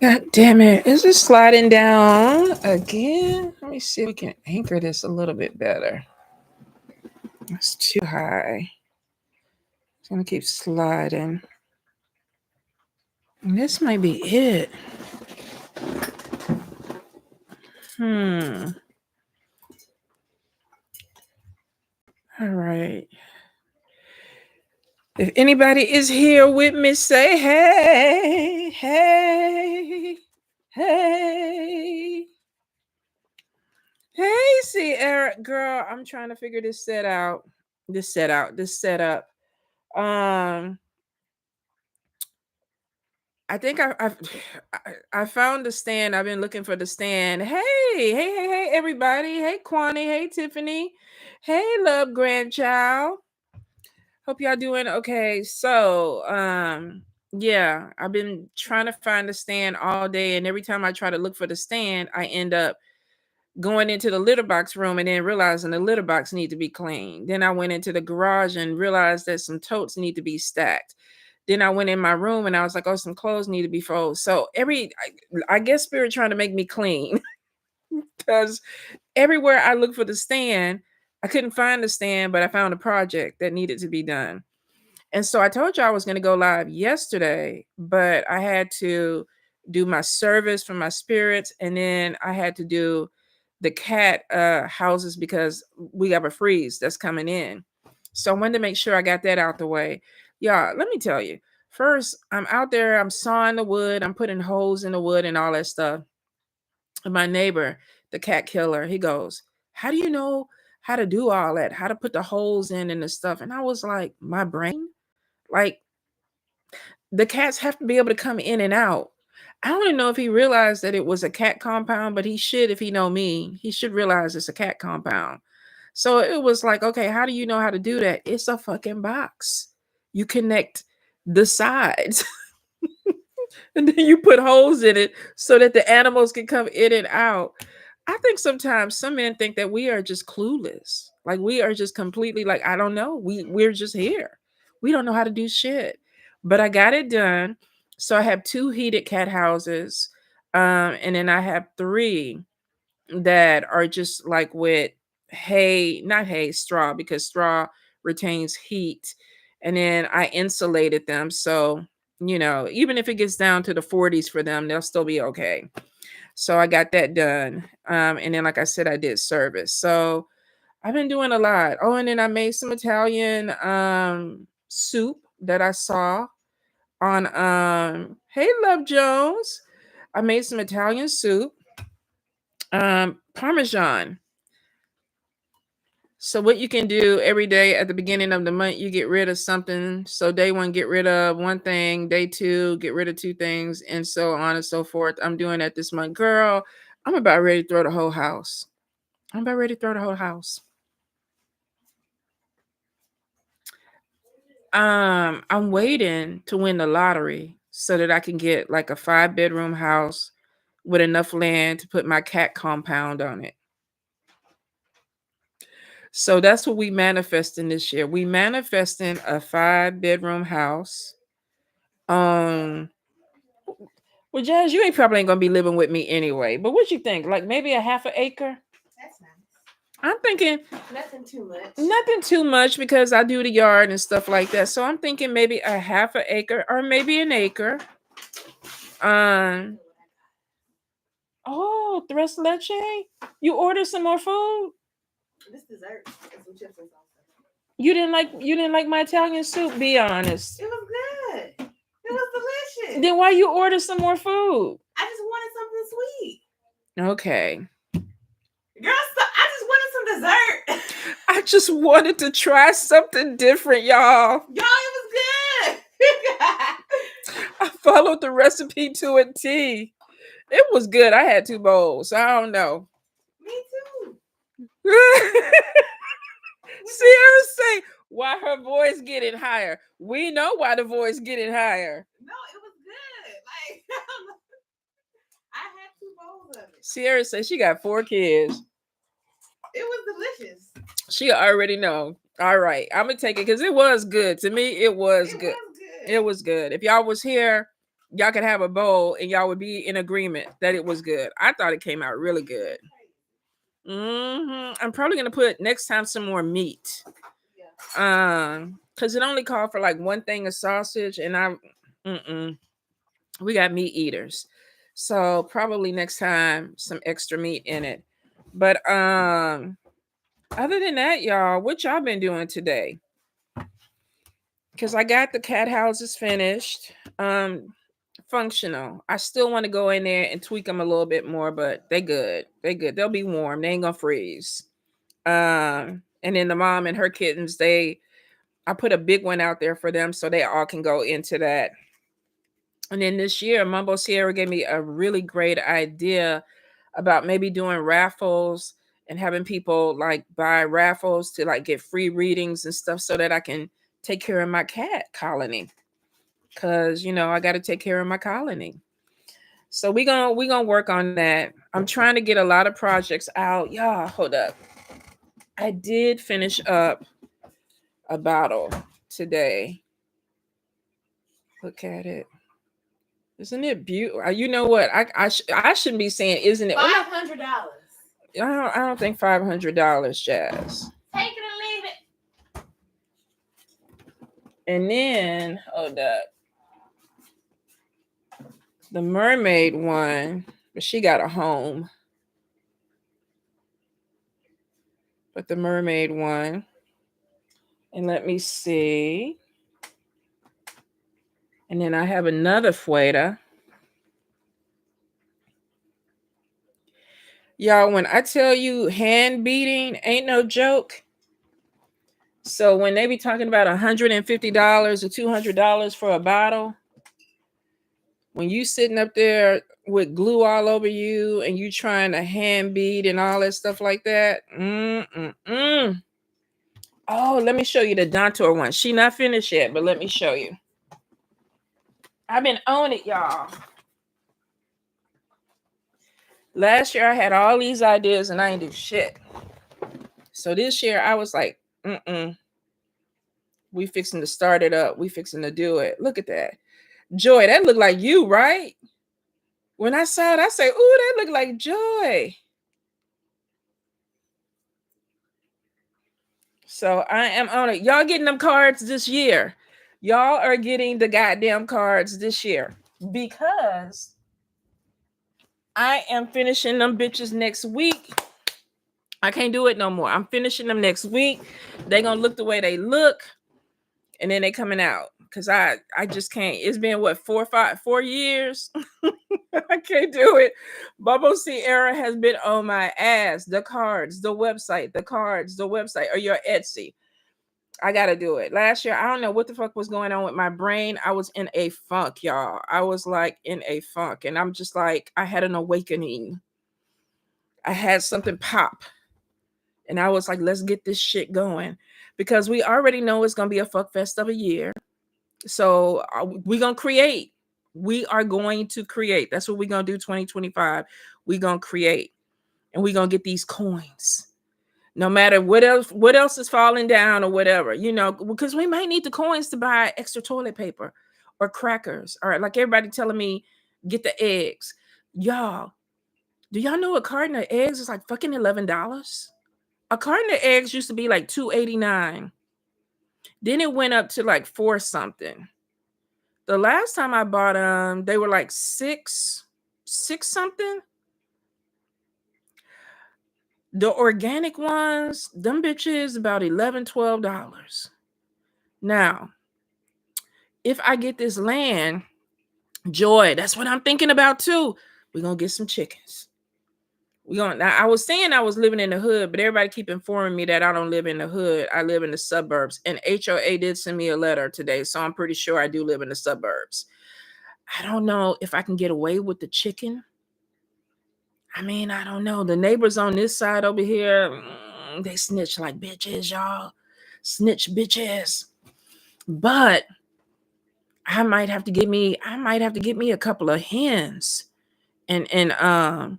God damn it. Is it sliding down again? Let me see if we can anchor this a little bit better. It's too high. It's going to keep sliding. And this might be it. All right. If anybody is here with me, say hey, hey, hey. Hey, see, Eric, girl, I'm trying to figure this setup. I think I found the stand. I've been looking for the stand. Hey, everybody. Hey, Kwani. Hey, Tiffany. Hey, love grandchild. Hope y'all doing okay. So, yeah, I've been trying to find the stand all day, and every time I try to look for the stand, I end up going into the litter box room and then realizing the litter box need to be cleaned. Then I went into the garage and realized that some totes need to be stacked. Then I went in my room and I was like, oh, some clothes need to be folded. So I guess Spirit trying to make me clean because everywhere I look for the stand, I couldn't find the stand, but I found a project that needed to be done. And so I told you I was going to go live yesterday, but I had to do my service for my spirits. And then I had to do the cat houses because we have a freeze that's coming in. So I wanted to make sure I got that out the way. Y'all, let me tell you. First, I'm out there, I'm sawing the wood, I'm putting holes in the wood and all that stuff. And my neighbor, the cat killer, he goes, how do you know how to do all that? How to put the holes in and the stuff? And I was like, my brain? Like, the cats have to be able to come in and out. I don't even know if he realized that it was a cat compound, but he should, if he know me, he should realize it's a cat compound. So it was like, okay, how do you know how to do that? It's a fucking box. You connect the sides and then you put holes in it so that the animals can come in and out. I think sometimes some men think that we are just clueless. Like we are just completely like, I don't know. We're just here. We don't know how to do shit. But I got it done. So I have 2 heated cat houses. And then I have 3 that are just like with not hay, straw, because straw retains heat. And then I insulated them. So, even if it gets down to the 40s for them, they'll still be okay. So I got that done. And then, like I said, I did service. So I've been doing a lot. Oh, and then I made some Italian soup that I saw on Hey Love Jones. I made some Italian soup. Parmesan. So what you can do every day at the beginning of the month, you get rid of something. So day 1, get rid of 1 thing. Day 2, get rid of 2 things, and so on and so forth. I'm doing that this month. Girl, I'm about ready to throw the whole house. I'm waiting to win the lottery so that I can get like a 5-bedroom house with enough land to put my cat compound on it. So that's what we manifesting this year. We manifesting a 5-bedroom house. Well, Jazz, you probably ain't gonna be living with me anyway. But what you think? Like maybe a half an acre? That's nice. I'm thinking nothing too much. Nothing too much because I do the yard and stuff like that. So I'm thinking maybe a half an acre or maybe an acre. Oh, tres leche? You ordered some more food? This dessert and some chips and salsa. You didn't like my Italian soup? Be honest. It was good. It was delicious. Then why you order some more food? I just wanted something sweet. Okay. Girl, I just wanted some dessert. I just wanted to try something different, y'all. Y'all, it was good. I followed the recipe to a T. It was good. I had 2 bowls. I don't know. Me too. Sierra say, why her voice getting higher? We know why the voice getting higher. No, it was good. Like, I had 2 bowls of it. Sierra says she got 4 kids. It was delicious. She already know. All right, I'm gonna take it because it was good. To me, it was good. It was good. If y'all was here, y'all could have a bowl and y'all would be in agreement that it was good. I thought it came out really good. I'm probably gonna put next time some more meat. Because it only called for like one thing of sausage, and we got meat eaters, so probably next time some extra meat in it. But other than that, y'all, what y'all been doing today? Because I got the cat houses finished. Functional. I still want to go in there and tweak them a little bit more, but they good. They good. They'll be warm. They ain't gonna freeze. And then the mom and her kittens, I put a big one out there for them so they all can go into that. And then this year, Mambo Sierra gave me a really great idea about maybe doing raffles and having people like buy raffles to like get free readings and stuff so that I can take care of my cat colony. Cause I got to take care of my colony. So we gonna work on that. I'm trying to get a lot of projects out. Y'all, hold up. I did finish up a bottle today. Look at it. Isn't it beautiful? You know what? I shouldn't be saying isn't it $500. I don't think $500, Jazz. Take it or leave it. And then hold up. The mermaid one, but she got a home. But the mermaid one. And let me see. And then I have another Fueta. Y'all, when I tell you hand beating ain't no joke. So when they be talking about $150 or $200 for a bottle, when you sitting up there with glue all over you and you trying to hand beat and all that stuff like that. Oh, let me show you the Dontor one. She not finished yet, but let me show you. I've been on it, y'all. Last year I had all these ideas and I ain't do shit. So this year I was like, we fixing to start it up. We fixing to do it. Look at that. Joy, that looked like you, right? When I saw it, I say, ooh, that looked like Joy. So I am on it. Y'all getting them cards this year. Y'all are getting the goddamn cards this year because I am finishing them bitches next week. I can't do it no more. I'm finishing them next week. They gonna look the way they look, and then they coming out. Cause I just can't. It's been what 4 years. I can't do it. Bubble Sierra has been on my ass. The cards, the website, or your Etsy. I gotta do it. Last year, I don't know what the fuck was going on with my brain. I was in a funk, y'all. I was like in a funk, and I'm just like, I had an awakening. I had something pop, and I was like, let's get this shit going, because we already know it's gonna be a fuck fest of a year. So we're gonna create. We are going to create. That's what we're gonna do. 2025. We're gonna create, and we're gonna get these coins. No matter what else is falling down or whatever, because we might need the coins to buy extra toilet paper or crackers, or like everybody telling me, get the eggs. Y'all, do y'all know a carton of eggs is like fucking $11? A carton of eggs used to be like $2.89. Then it went up to like $4 something. The last time I bought them, they were like six something. The organic ones, them bitches, about $11, $12. Now, if I get this land, Joy, that's what I'm thinking about too. We're gonna get some chickens. I was saying I was living in the hood, but everybody keep informing me that I don't live in the hood. I live in the suburbs. And HOA did send me a letter today, so I'm pretty sure I do live in the suburbs. I don't know if I can get away with the chicken. I mean, I don't know. The neighbors on this side over here, they snitch like bitches, y'all. Snitch bitches. But I might have to get me a couple of hens. And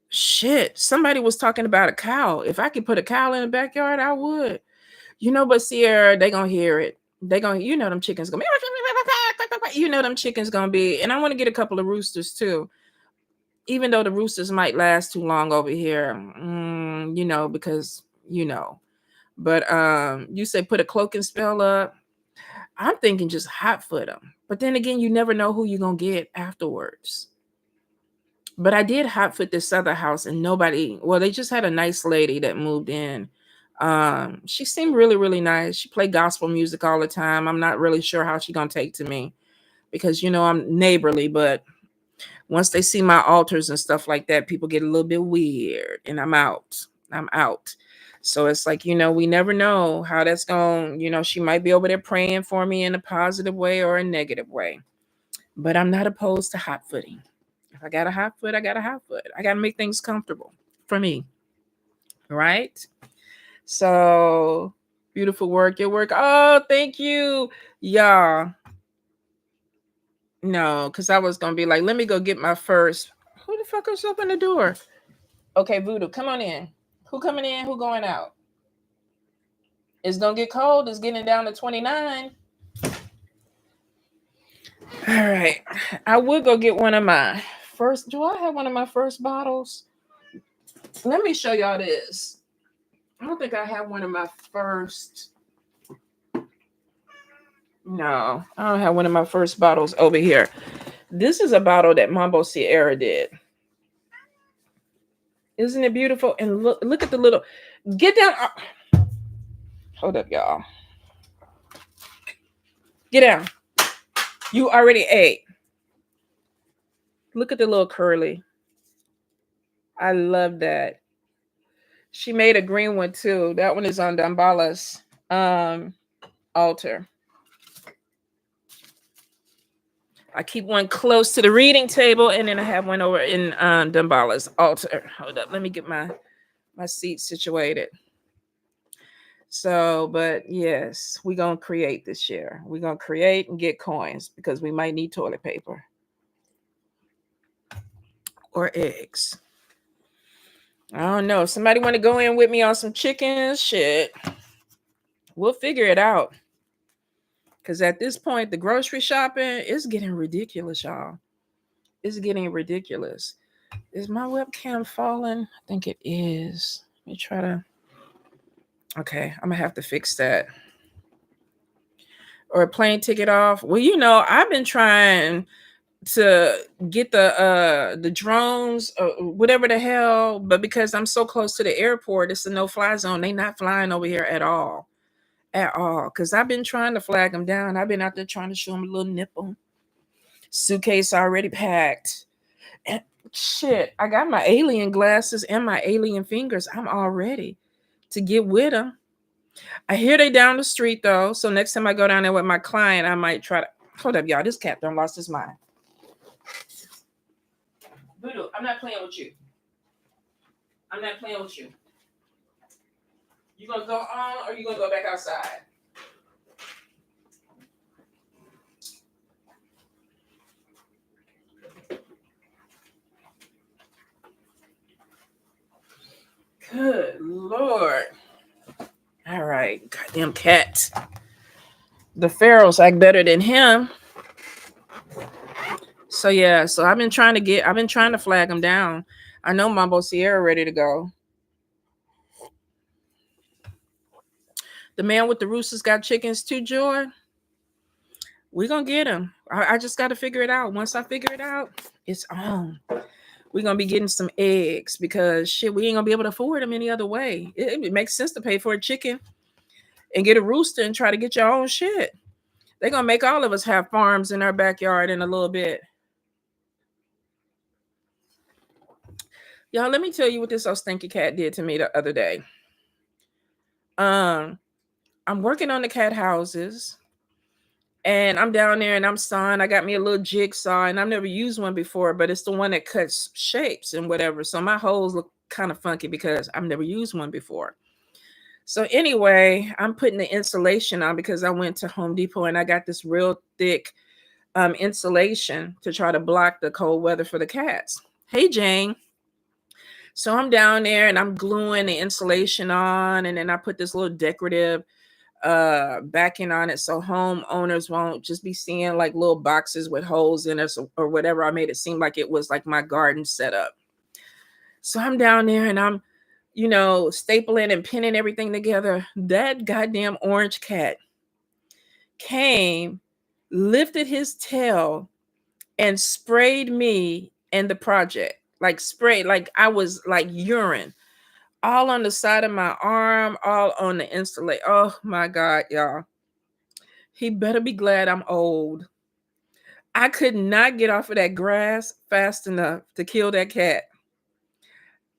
shit. Somebody was talking about a cow. If I could put a cow in the backyard, I would. But Sierra, they gonna hear it. They gonna, them chickens gonna you know them chickens gonna be, and I want to get a couple of roosters too. Even though the roosters might last too long over here, you know, because you know. But you say put a cloaking spell up. I'm thinking just hot foot them. But then again, you never know who you're gonna get afterwards. But I did hot foot this other house, and nobody. Well, they just had a nice lady that moved in. She seemed really, really nice. She played gospel music all the time. I'm not really sure how she gonna take to me because you know I'm neighborly, but once they see my altars and stuff like that, people get a little bit weird, and I'm out. I'm out. So it's like, you know, we never know how that's going. You know, she might be over there praying for me in a positive way or a negative way. But I'm not opposed to hot footing. If I got a hot foot, I got a hot foot. I got to make things comfortable for me. Right? So beautiful work. Your work. Oh, thank you. Y'all. No, because I was going to be like, let me go get my first. Who the fuck is open the door? Okay, Voodoo, come on in. Who coming in? Who going out? It's going to get cold. It's getting down to 29. All right. I would go get one of my first. Do I have one of my first bottles? Let me show y'all this. I don't think I have one of my first. No, I don't have one of my first bottles over here. This is a bottle that Mambo Sierra did. Isn't it beautiful? And look at the little. Get down. Hold up, y'all. Get down. You already ate. Look at the little curly. I love that. She made a green one too. That one is on Dambala's altar. I keep one close to the reading table, and then I have one over in Dambala's altar. Hold up, let me get my seat situated. So, but yes, we're gonna create this year. We're gonna create and get coins because we might need toilet paper or eggs. I don't know. If somebody want to go in with me on some chickens, shit, we'll figure it out. Because at this point, the grocery shopping is getting ridiculous, y'all. It's getting ridiculous. Is my webcam falling? I think it is. Let me try to. Okay, I'm going to have to fix that. Or a plane ticket off. Well, you know, I've been trying to get the drones or whatever the hell, but because I'm so close to the airport, it's a no-fly zone. They not flying over here at all. At all. Because I've been trying to flag them down. I've been out there trying to show them a little nipple. Suitcase already packed. And shit, I got my alien glasses and my alien fingers. I'm all ready to get with them. I hear they down the street though. So next time I go down there with my client, I might try to hold up, y'all. This cat done lost his mind. Voodoo, I'm not playing with you. I'm not playing with you. You gonna go on or you gonna go back outside? Good Lord. All right. Goddamn cat. The pharaohs act better than him. So yeah, so I've been trying to flag him down. I know Mambo Sierra ready to go. The man with the roosters got chickens too, Joy. We're gonna get him. I just gotta figure it out. Once I figure it out, it's on. We're gonna be getting some eggs because shit, we ain't gonna be able to afford them any other way. It makes sense to pay for a chicken and get a rooster and try to get your own shit. They're gonna make all of us have farms in our backyard in a little bit. Y'all, let me tell you what this old stinky cat did to me the other day. I'm working on the cat houses. And I'm down there and I'm sawing. I got me a little jigsaw and I've never used one before, but it's the one that cuts shapes and whatever. So my holes look kind of funky because I've never used one before. So anyway, I'm putting the insulation on because I went to Home Depot and I got this real thick insulation to try to block the cold weather for the cats. Hey, Jane. So I'm down there and I'm gluing the insulation on, and then I put this little decorative backing on it so homeowners won't just be seeing like little boxes with holes in it or whatever. I made it seem like it was like my garden setup. So I'm down there and I'm, stapling and pinning everything together. That goddamn orange cat came, lifted his tail, and sprayed me and the project. Like sprayed, like I was like urine all on the side of my arm, all on the installation. Oh my God, y'all. He better be glad I'm old. I could not get off of that grass fast enough to kill that cat.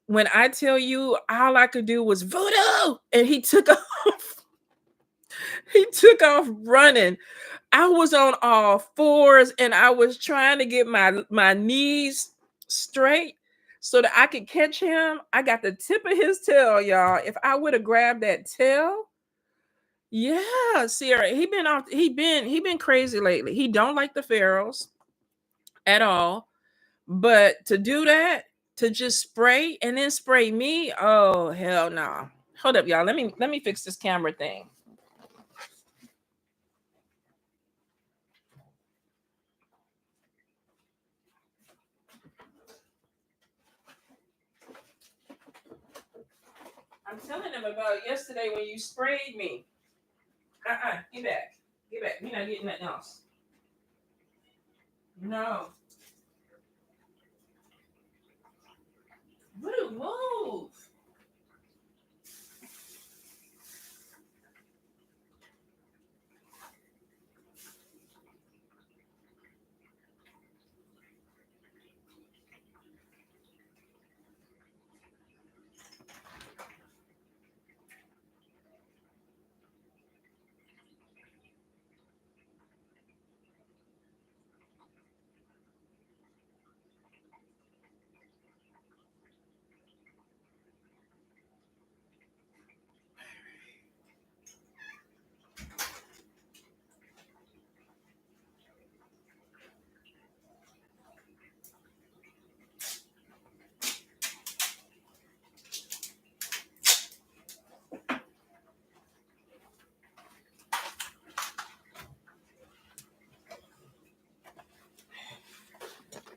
When I tell you, all I could do was voodoo, and he took off. He took off running. I was on all fours and I was trying to get my knees straight so that I could catch him. I got the tip of his tail, y'all. If I would have grabbed that tail, yeah, Sierra, he been crazy lately. He don't like the pharaohs at all. But to do that, to just spray and then spray me, oh hell no. Hold up, y'all. Let me fix this camera thing. I'm telling them about yesterday when you sprayed me. Get back. Get back. We're not getting nothing else. No. Move.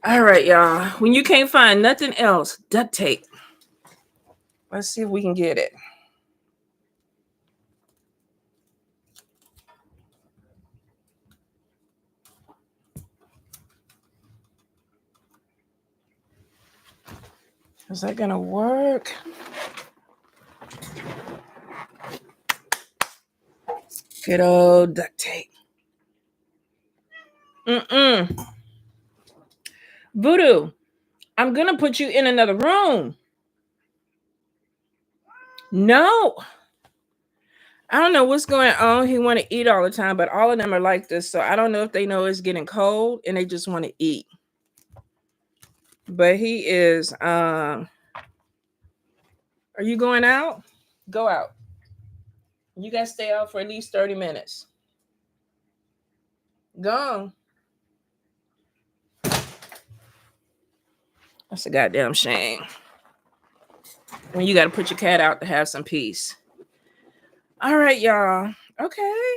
All right, y'all. When you can't find nothing else, duct tape. Let's see if we can get it. Is that gonna work? Good old duct tape. Voodoo, I'm gonna put you in another room. No. I don't know what's going on. He want to eat all the time, but all of them are like this. So I don't know if they know it's getting cold and they just want to eat. But he is are you going out? Go out. You guys stay out for at least 30 minutes. Go. That's a goddamn shame. When you got to put your cat out to have some peace. All right, y'all. Okay.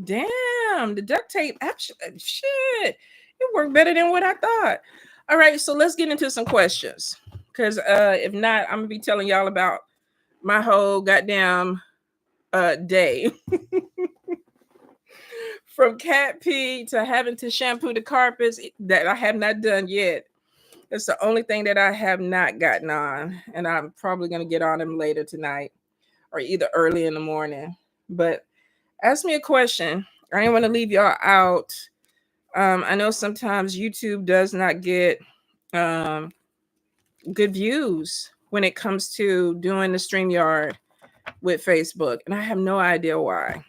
Damn, the duct tape actually, shit, it worked better than what I thought. All right, so let's get into some questions. Because if not, I'm gonna be telling y'all about my whole goddamn day. From cat pee to having to shampoo the carpets that I have not done yet. It's the only thing that I have not gotten on, and I'm probably gonna get on them later tonight or either early in the morning. But ask me a question. I didn't want to leave y'all out. I know sometimes YouTube does not get good views when it comes to doing the StreamYard with Facebook, and I have no idea why.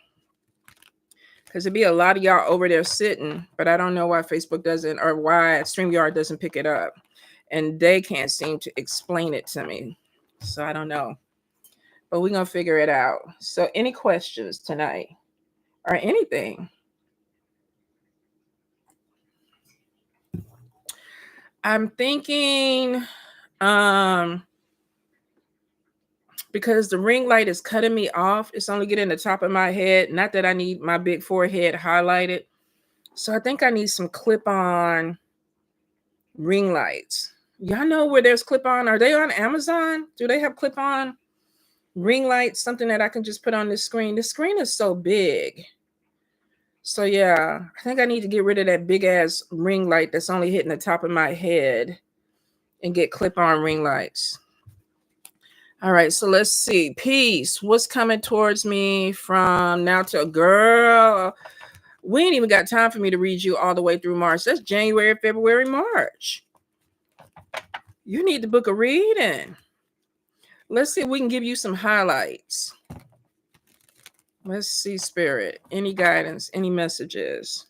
Because it'd be a lot of y'all over there sitting, but I don't know why Facebook doesn't, or why StreamYard doesn't pick it up, and they can't seem to explain it to me. So I don't know, but we're gonna figure it out. So any questions tonight or anything? I'm thinking because the ring light is cutting me off. It's only getting the top of my head. Not that I need my big forehead highlighted. So I think I need some clip-on ring lights. Y'all know where there's clip-on? Are they on Amazon? Do they have clip-on ring lights? Something that I can just put on the screen. The screen is so big. So yeah, I think I need to get rid of that big ass ring light that's only hitting the top of my head and get clip-on ring lights. All right, so let's see. Peace. What's coming towards me from now to girl? We ain't even got time for me to read you all the way through March. That's January, February, March. You need to book a reading. Let's see if we can give you some highlights. Let's see, Spirit. Any guidance, any messages?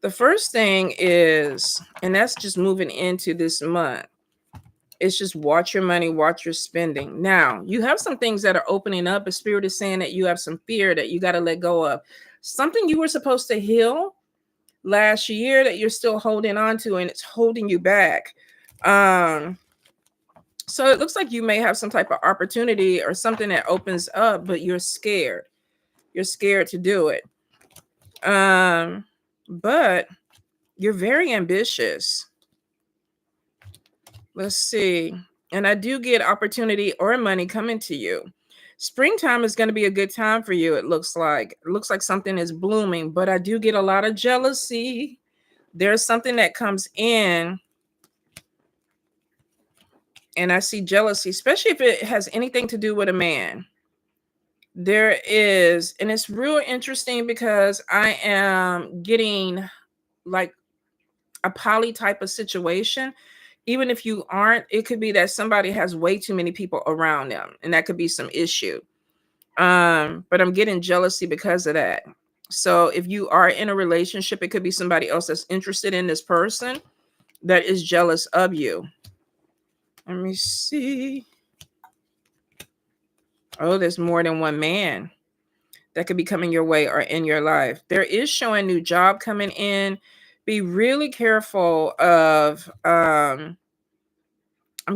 The first thing is, and that's just moving into this month, it's just watch your money, watch your spending. Now, you have some things that are opening up. A Spirit is saying that you have some fear that you got to let go of. Something you were supposed to heal last year that you're still holding on to, and it's holding you back. So it looks like you may have some type of opportunity or something that opens up, but you're scared. You're scared to do it. But you're very ambitious. Let's see. And I do get opportunity or money coming to you. Springtime is going to be a good time for you. It looks like something is blooming, but I do get a lot of jealousy. There's something that comes in, and I see jealousy, especially if it has anything to do with a man. There is, and it's real interesting because I am getting like a poly type of situation. Even if you aren't, it could be that somebody has way too many people around them, and that could be some issue. But I'm getting jealousy because of that. So if you are in a relationship, it could be somebody else that's interested in this person that is jealous of you. Let me see. Oh, there's more than one man that could be coming your way or in your life. There is showing new job coming in. Be really careful of, I'm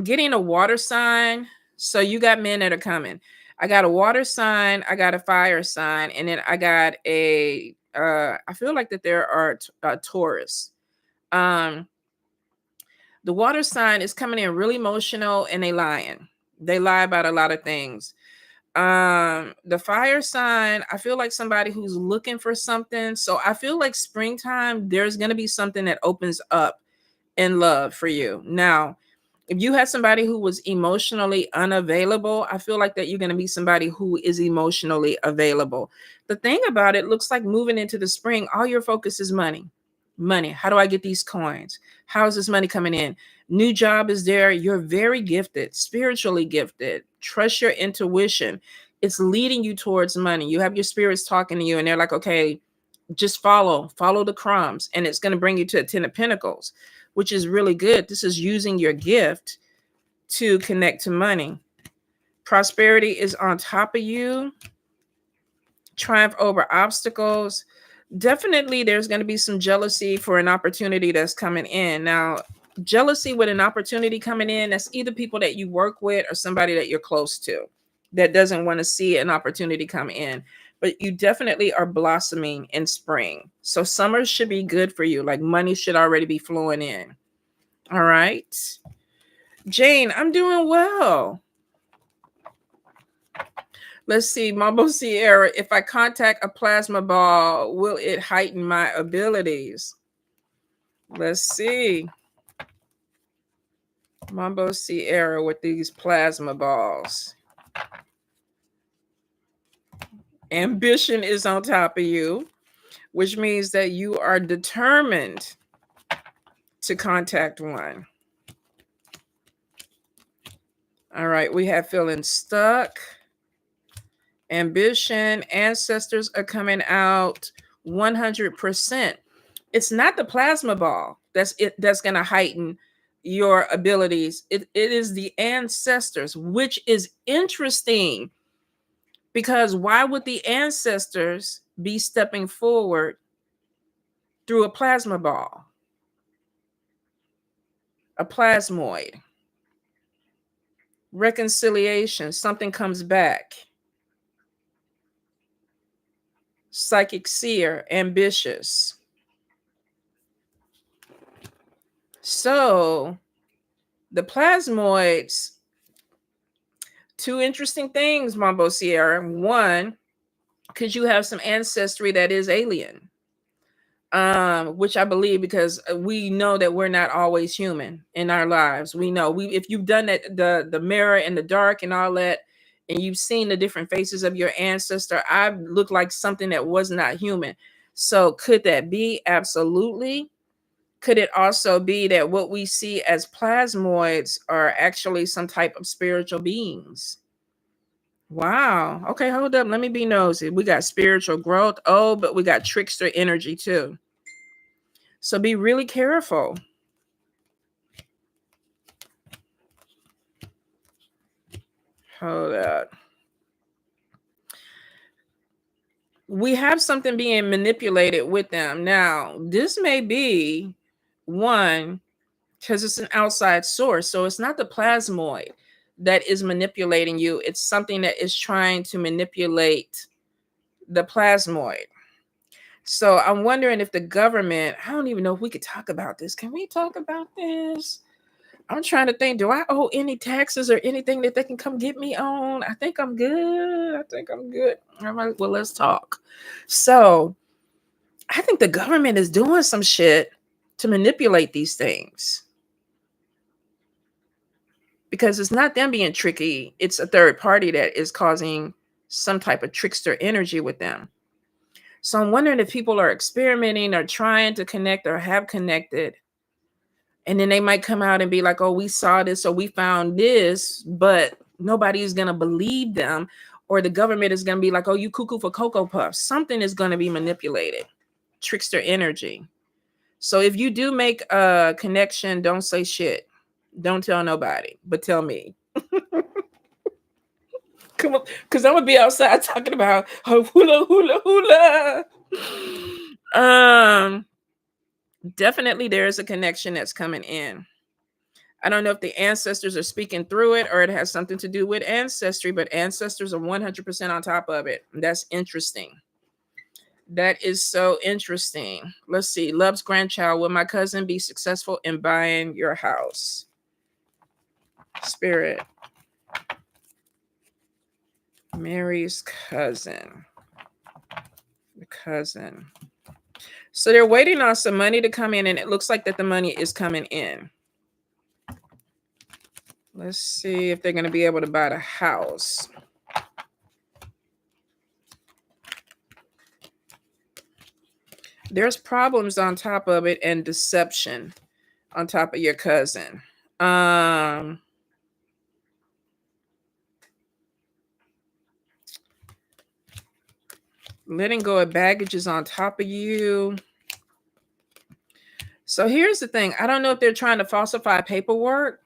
getting a water sign. So you got men that are coming. I got a water sign, I got a fire sign, and then I got a, I feel like that there are Taurus. The water sign is coming in really emotional, and they lying. They lie about a lot of things. The fire sign, I feel like somebody who's looking for something. So I feel like springtime, there's going to be something that opens up in love for you. Now, if you had somebody who was emotionally unavailable, I feel like that you're going to be somebody who is emotionally available. The thing about it, looks like moving into the spring, all your focus is money. Money. How do I get these coins? How is this money coming in? New job is there. You're very gifted, spiritually gifted. Trust your intuition. It's leading you towards money. You have your spirits talking to you, and they're like, okay, just follow the crumbs, and it's going to bring you to a 10 of Pentacles, which is really good. This is using your gift to connect to money. Prosperity is on top of you. Triumph over obstacles. Definitely there's going to be some jealousy for an opportunity that's coming in. Now, jealousy with an opportunity coming in, that's either people that you work with or somebody that you're close to that doesn't want to see an opportunity come in. But you definitely are blossoming in spring. So summer should be good for you. Like money should already be flowing in. All right. Jane, I'm doing well. Let's see, Mambo Sierra, if I contact a plasma ball, will it heighten my abilities? Let's see. Mambo Sierra with these plasma balls. Ambition is on top of you, which means that you are determined to contact one. All right, we have feeling stuck. Ambition, ancestors are coming out 100%. It's not the plasma ball that's going to heighten your abilities. It is the ancestors, which is interesting, because why would the ancestors be stepping forward through a plasma ball, a plasmoid? reconciliation, something comes back. Psychic seer, ambitious. So the plasmoids, two interesting things, Mambo Sierra. One, because you have some ancestry that is alien, which I believe, because we know that we're not always human in our lives. We know, if you've done that, the mirror in the dark and all that, and you've seen the different faces of your ancestor, I look like something that was not human. So could that be? Absolutely. Could it also be that what we see as plasmoids are actually some type of spiritual beings? Wow. Okay, hold up. Let me be nosy. We got spiritual growth. Oh, but we got trickster energy too. So be really careful. Hold up. We have something being manipulated with them. Now, this may be one, because it's an outside source. So it's not the plasmoid that is manipulating you. It's something that is trying to manipulate the plasmoid. So I'm wondering if the government, I don't even know if we could talk about this. Can we talk about this? I'm trying to think, do I owe any taxes or anything that they can come get me on? I think I'm good. All right, well, let's talk. So I think the government is doing some shit to manipulate these things, because it's not them being tricky. It's a third party that is causing some type of trickster energy with them. So I'm wondering if people are experimenting or trying to connect or have connected. And then they might come out and be like, oh, we saw this or we found this, but nobody's going to believe them. Or the government is going to be like, oh, you cuckoo for Cocoa Puffs. Something is going to be manipulated. Trickster energy. So if you do make a connection, don't say shit. Don't tell nobody, but tell me. Come on, because I'm going to be outside talking about hula, hula, hula. Definitely there is a connection that's coming in. I don't know if the ancestors are speaking through it or it has something to do with ancestry, but ancestors are 100% on top of it. That's interesting. That is so interesting. Let's see. Love's grandchild. Will my cousin be successful in buying your house? Spirit. Mary's cousin. The cousin. So they're waiting on some money to come in, and it looks like that the money is coming in. Let's see if they're going to be able to buy the house. There's problems on top of it and deception on top of your cousin. Letting go of baggage is on top of you. So here's the thing. I don't know if they're trying to falsify paperwork,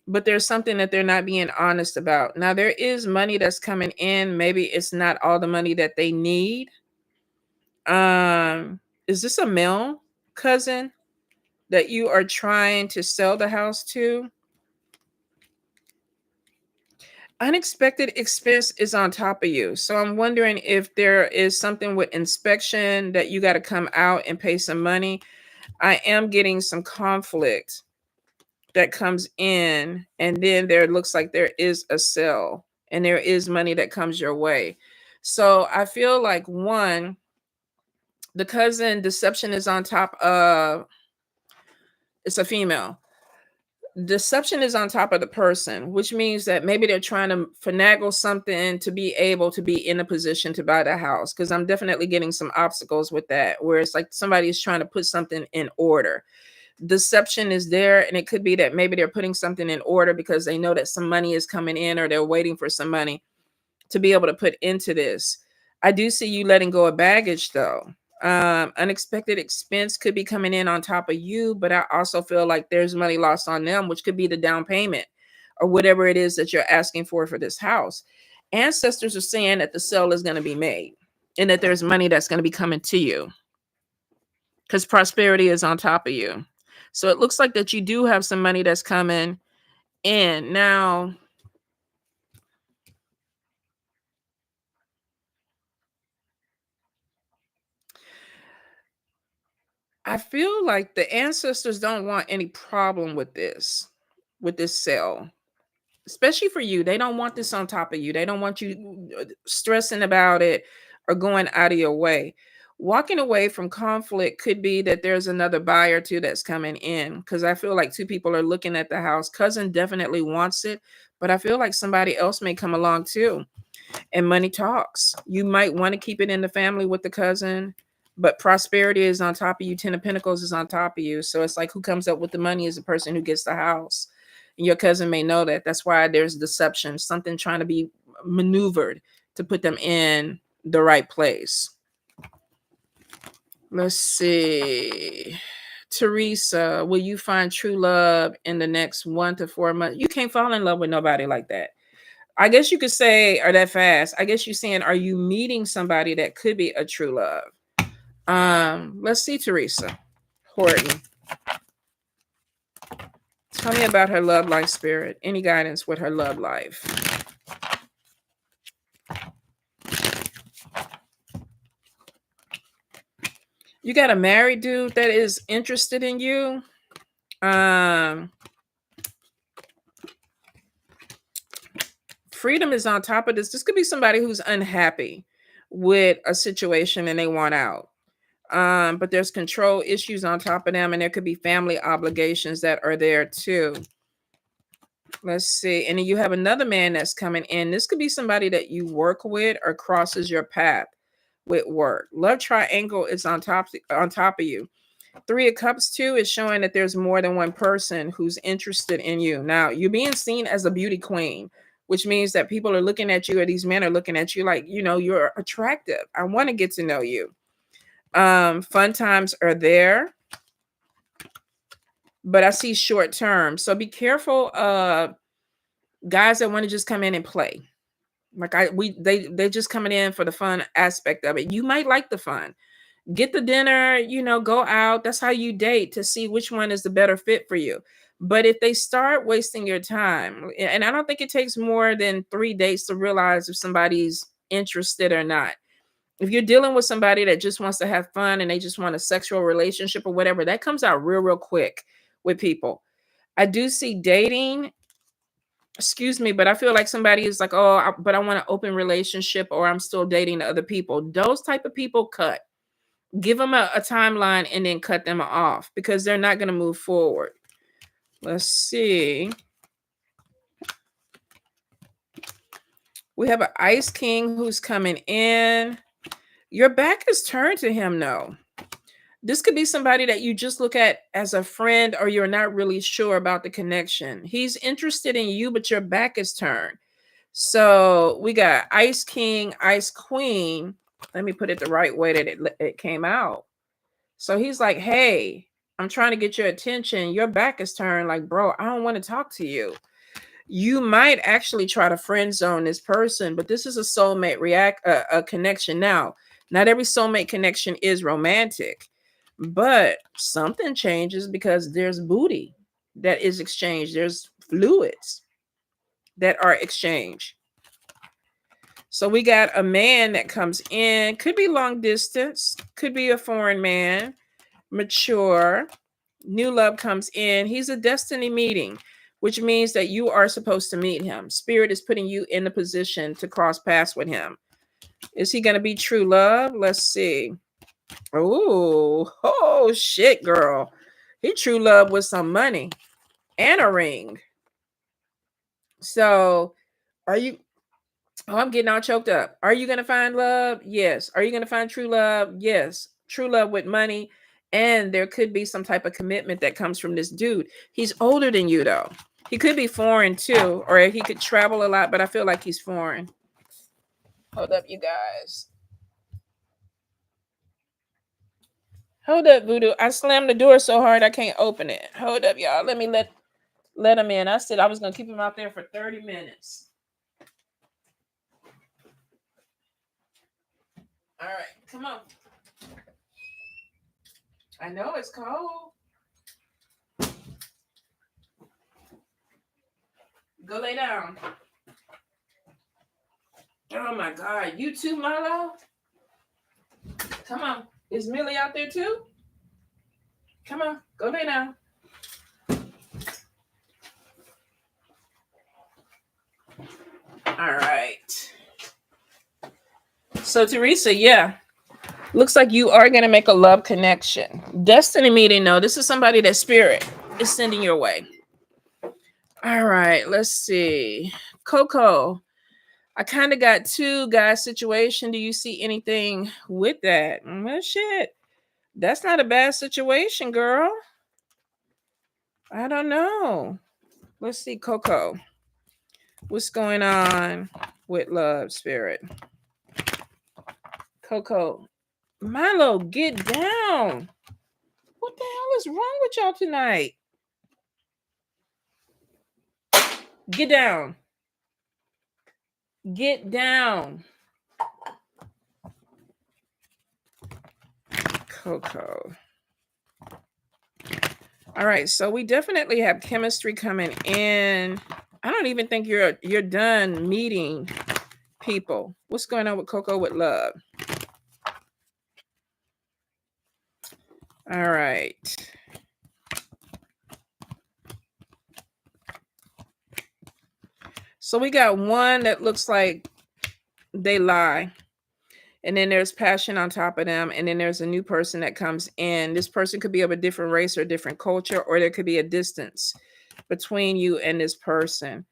but there's something that they're not being honest about. Now, there is money that's coming in. Maybe it's not all the money that they need. Is this a male cousin that you are trying to sell the house to? Unexpected expense is on top of you. So I'm wondering if there is something with inspection that you got to come out and pay some money. I am getting some conflict that comes in, and then there looks like there is a sale and there is money that comes your way. So I feel like, one, the cousin deception is on top of, it's a female. Deception is on top of the person, which means that maybe they're trying to finagle something to be able to be in a position to buy the house. Because I'm definitely getting some obstacles with that, where it's like somebody is trying to put something in order. Deception is there, and it could be that maybe they're putting something in order because they know that some money is coming in, or they're waiting for some money to be able to put into this. I do see you letting go of baggage, though. Unexpected expense could be coming in on top of you, but I also feel like there's money lost on them, which could be the down payment or whatever it is that you're asking for this house. Ancestors are saying that the sale is going to be made and that there's money that's going to be coming to you because prosperity is on top of you. So it looks like that you do have some money that's coming in. Now, feel like the ancestors don't want any problem with this cell, especially for you. They don't want this on top of you. They don't want you stressing about it or going out of your way. Walking away from conflict could be that there's another buyer too that's coming in, because I feel like two people are looking at the house. Cousin definitely wants it, but I feel like somebody else may come along too. And money talks. You might want to keep it in the family with the cousin, but prosperity is on top of you. 10 of Pentacles is on top of you. So it's like who comes up with the money is the person who gets the house. And your cousin may know that. That's why there's deception, something trying to be maneuvered to put them in the right place. Let's see. Teresa, will you find true love in the next 1 to 4 months? You can't fall in love with nobody like that. I guess you could say, or that fast. I guess you're saying, are you meeting somebody that could be a true love? Let's see, Teresa Horton. Tell me about her love life, spirit. Any guidance with her love life? You got a married dude that is interested in you. Freedom is on top of this. This could be somebody who's unhappy with a situation and they want out. But there's control issues on top of them, and there could be family obligations that are there too. Let's see. And then you have another man that's coming in. This could be somebody that you work with or crosses your path with work. Love triangle is on top of you. 3 of Cups too is showing that there's more than one person who's interested in you. Now, you're being seen as a beauty queen, which means that people are looking at you, or these men are looking at you like, you're attractive. I want to get to know you. Fun times are there, but I see short term. So be careful of guys that want to just come in and play. Like they just coming in for the fun aspect of it. You might like the fun. Get the dinner, go out. That's how you date, to see which one is the better fit for you. But if they start wasting your time, and I don't think it takes more than 3 dates to realize if somebody's interested or not. If you're dealing with somebody that just wants to have fun and they just want a sexual relationship or whatever, that comes out real quick with people. I do see dating, excuse me, but I feel like somebody is like, but I want an open relationship, or I'm still dating other people. Those type of people cut. Give them a timeline and then cut them off, because they're not going to move forward. Let's see. We have an Ice King who's coming in. Your back is turned to him, though. This could be somebody that you just look at as a friend, or you're not really sure about the connection. He's interested in you, but your back is turned. So we got Ice King, Ice Queen. Let me put it the right way that it came out. So he's like, hey, I'm trying to get your attention. Your back is turned. Like, bro, I don't want to talk to you. You might actually try to friend zone this person, but this is a soulmate a connection. Now, not every soulmate connection is romantic, but something changes because there's booty that is exchanged. There's fluids that are exchanged. So we got a man that comes in, could be long distance, could be a foreign man, mature. New love comes in. He's a destiny meeting, which means that you are supposed to meet him. Spirit is putting you in the position to cross paths with him. Is he going to be true love? Let's see. Oh shit, girl. He true love with some money and a ring. So are you... Oh, I'm getting all choked up. Are you going to find love? Yes. Are you going to find true love? Yes. True love with money. And there could be some type of commitment that comes from this dude. He's older than you, though. He could be foreign, too. Or he could travel a lot, but I feel like he's foreign. Hold up, you guys. Hold up, Voodoo. I slammed the door so hard I can't open it. Hold up, y'all. Let me let him in. I said I was going to keep him out there for 30 minutes. All right, come on. I know it's cold. Go lay down. Oh my God. You too, Marlo? Come on. Is Millie out there too? Come on, go lay down. All right. So Teresa, yeah, looks like you are gonna make a love connection. Destiny meeting, no, this is somebody that spirit is sending your way. All right, let's see. Coco, I kind of got two guys situation. Do you see anything with that? Well, shit, that's not a bad situation, girl. I don't know. Let's see, Coco. What's going on with love, spirit? Coco, Milo, get down. What the hell is wrong with y'all tonight? Get down. Get down. Coco. All right, so we definitely have chemistry coming in. I don't even think you're done meeting people. What's going on with Coco with love? All right. So we got one that looks like they lie. And then there's passion on top of them. And then there's a new person that comes in. This person could be of a different race or different culture, or there could be a distance between you and this person.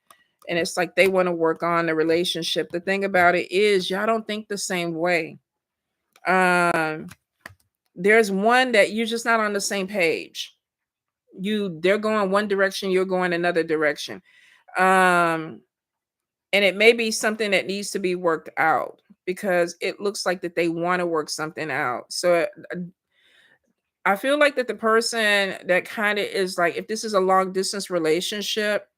And it's like they want to work on the relationship. The thing about it is y'all don't think the same way. There's one that you're just not on the same page. They're going one direction, you're going another direction. And it may be something that needs to be worked out, because it looks like that they want to work something out. So I feel like that the person that kind of is like, if this is a long distance relationship,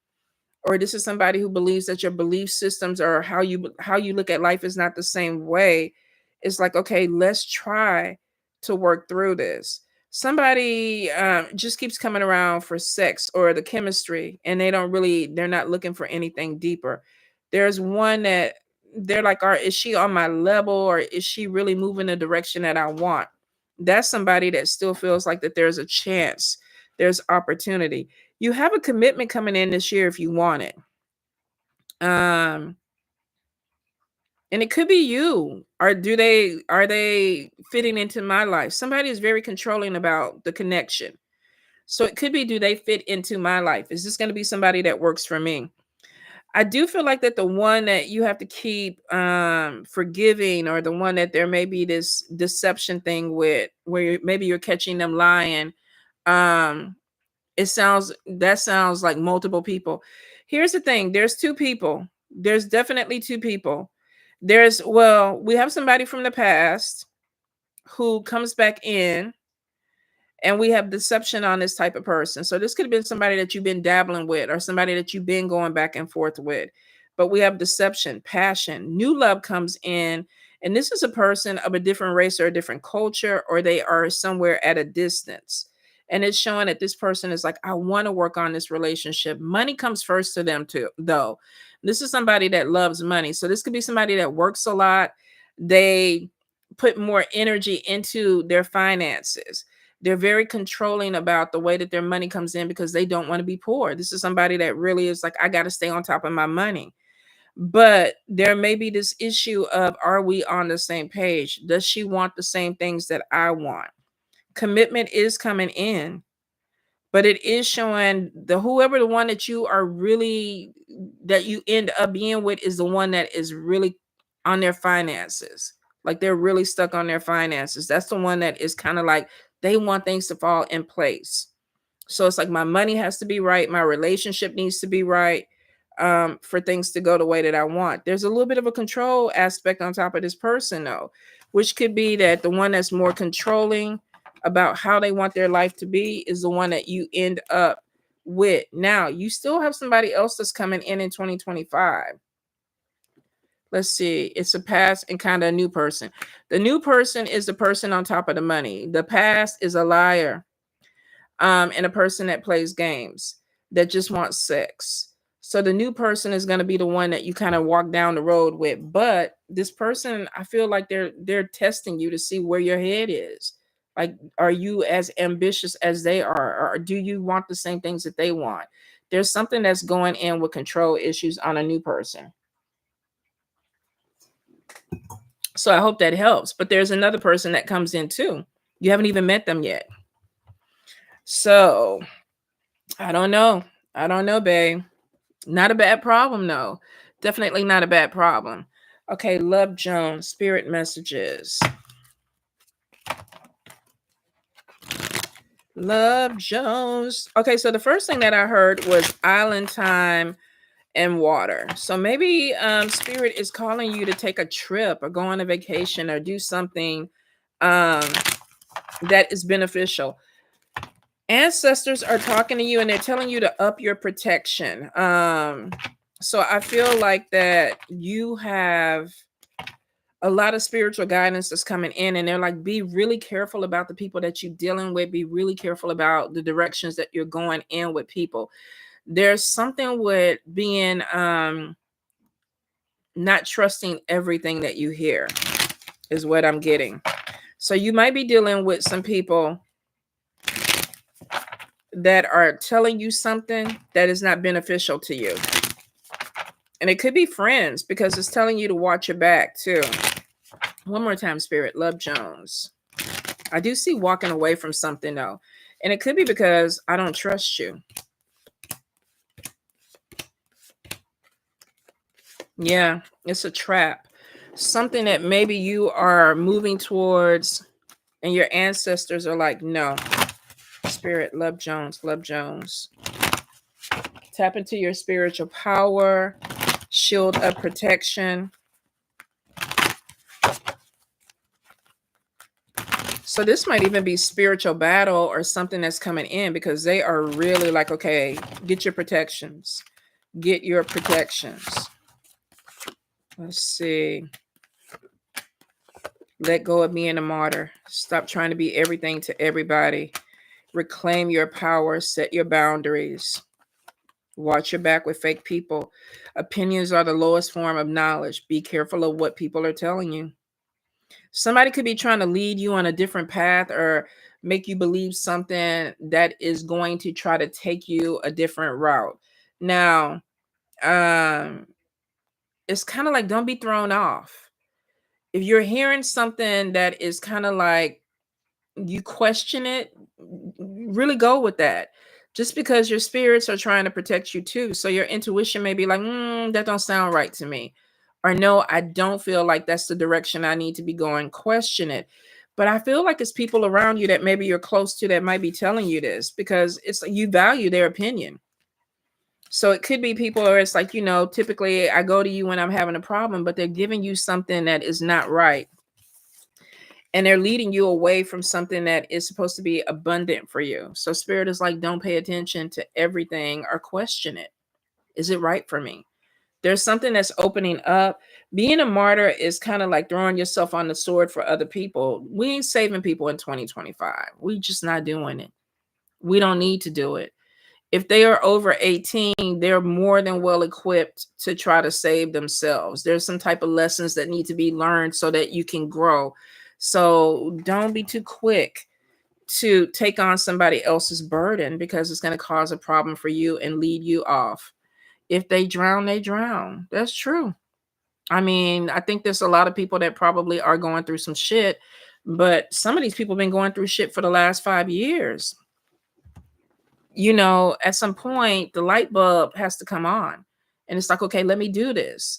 or this is somebody who believes that your belief systems or how you look at life is not the same way, it's like, okay, let's try to work through this. Somebody just keeps coming around for sex or the chemistry, and they're not looking for anything deeper. There's one that they're like, is she on my level, or is she really moving the direction that I want? That's somebody that still feels like that there's a chance, there's opportunity. You have a commitment coming in this year if you want it. And it could be you. Or are they fitting into my life? Somebody is very controlling about the connection. So it could be, do they fit into my life? Is this going to be somebody that works for me? I do feel like that the one that you have to keep forgiving, or the one that there may be this deception thing with, where maybe you're catching them lying. That sounds like multiple people. Here's the thing, there's two people. There's definitely two people. We have somebody from the past who comes back in, and we have deception on this type of person. So this could have been somebody that you've been dabbling with, or somebody that you've been going back and forth with. But we have deception, passion, new love comes in. And this is a person of a different race or a different culture, or they are somewhere at a distance. And it's showing that this person is like, I want to work on this relationship. Money comes first to them too, though. This is somebody that loves money. So this could be somebody that works a lot. They put more energy into their finances. They're very controlling about the way that their money comes in, because they don't want to be poor. This is somebody that really is like, I got to stay on top of my money. But there may be this issue of, are we on the same page? Does she want the same things that I want? Commitment is coming in, but it is showing the one that you are really, that you end up being with, is the one that is really on their finances. Like they're really stuck on their finances. That's the one that is kind of like, they want things to fall in place. So it's like, my money has to be right, my relationship needs to be right, for things to go the way that I want. There's a little bit of a control aspect on top of this person, though, which could be that the one that's more controlling about how they want their life to be is the one that you end up with. Now, you still have somebody else that's coming in 2025. Let's see. It's a past and kind of a new person. The new person is the person on top of the money. The past is a liar, and a person that plays games, that just wants sex. So the new person is going to be the one that you kind of walk down the road with. But this person, I feel like they're testing you to see where your head is. Like, are you as ambitious as they are? Or do you want the same things that they want? There's something that's going in with control issues on a new person. So I hope that helps. But there's another person that comes in too. You haven't even met them yet. So I don't know. I don't know, babe. Not a bad problem, though. Definitely not a bad problem. Okay, Love Jones, spirit messages. Love Jones. Okay, so the first thing that I heard was island time and water. So maybe spirit is calling you to take a trip or go on a vacation or do something that is beneficial. Ancestors are talking to you and they're telling you to up your protection. So I feel like that you have a lot of spiritual guidance that's coming in, and they're like, be really careful about the people that you're dealing with. Be really careful about the directions that you're going in with people. There's something with being not trusting everything that you hear is what I'm getting. So you might be dealing with some people that are telling you something that is not beneficial to you. And it could be friends, because it's telling you to watch your back too. One more time, Spirit. Love Jones. I do see walking away from something though. And it could be because I don't trust you. Yeah, it's a trap. Something that maybe you are moving towards and your ancestors are like, no. Spirit, Love Jones, Love Jones. Tap into your spiritual power. Shield of protection. So this might even be spiritual battle or something that's coming in, because they are really like, okay, get your protections. Get your protections. Let's see. Let go of being a martyr. Stop trying to be everything to everybody. Reclaim your power. Set your boundaries. Watch your back with fake people. Opinions are the lowest form of knowledge. Be careful of what people are telling you. Somebody could be trying to lead you on a different path or make you believe something that is going to try to take you a different route. Now, it's kind of like, don't be thrown off. If you're hearing something that is kind of like you question it, really go with that. Just because your spirits are trying to protect you too. So your intuition may be like, that don't sound right to me. Or no, I don't feel like that's the direction I need to be going. Question it. But I feel like it's people around you that maybe you're close to that might be telling you this, because it's like you value their opinion. So it could be people where it's like, typically I go to you when I'm having a problem, but they're giving you something that is not right. And they're leading you away from something that is supposed to be abundant for you. So spirit is like, don't pay attention to everything or question it. Is it right for me? There's something that's opening up. Being a martyr is kind of like throwing yourself on the sword for other people. We ain't saving people in 2025. We just not doing it. We don't need to do it. If they are over 18, they're more than well equipped to try to save themselves. There's some type of lessons that need to be learned so that you can grow. So don't be too quick to take on somebody else's burden, because it's going to cause a problem for you and lead you off. If they drown, they drown. That's true. I mean, I think there's a lot of people that probably are going through some shit, but some of these people have been going through shit for the last 5 years. At some point, the light bulb has to come on. And it's like, okay, let me do this.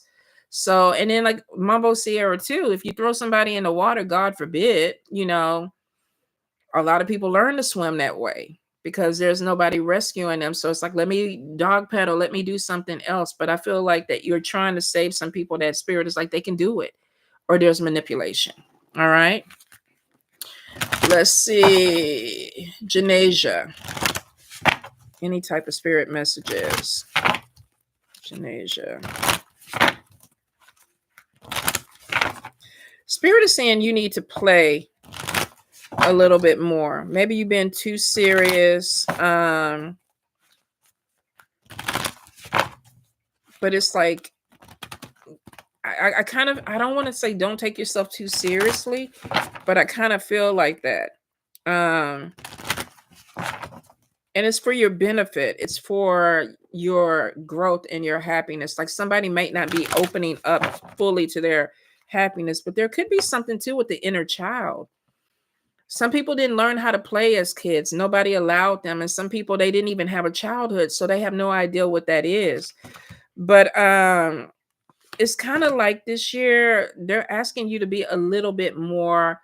So, and then like Mambo Sierra too, if you throw somebody in the water, God forbid, a lot of people learn to swim that way because there's nobody rescuing them. So it's like, let me dog pedal, let me do something else. But I feel like that you're trying to save some people. That spirit is like, they can do it, or there's manipulation. All right. Let's see. Janasia. Any type of spirit messages. Janasia. Spirit is saying you need to play a little bit more. Maybe you've been too serious. But it's like, I kind of, I don't want to say don't take yourself too seriously, but I kind of feel like that. Um, and it's for your benefit. It's for your growth and your happiness. Like somebody might not be opening up fully to their happiness, but there could be something too with the inner child. Some people didn't learn how to play as kids. Nobody allowed them. And some people, they didn't even have a childhood, so they have no idea what that is. But it's kind of like this year, they're asking you to be a little bit more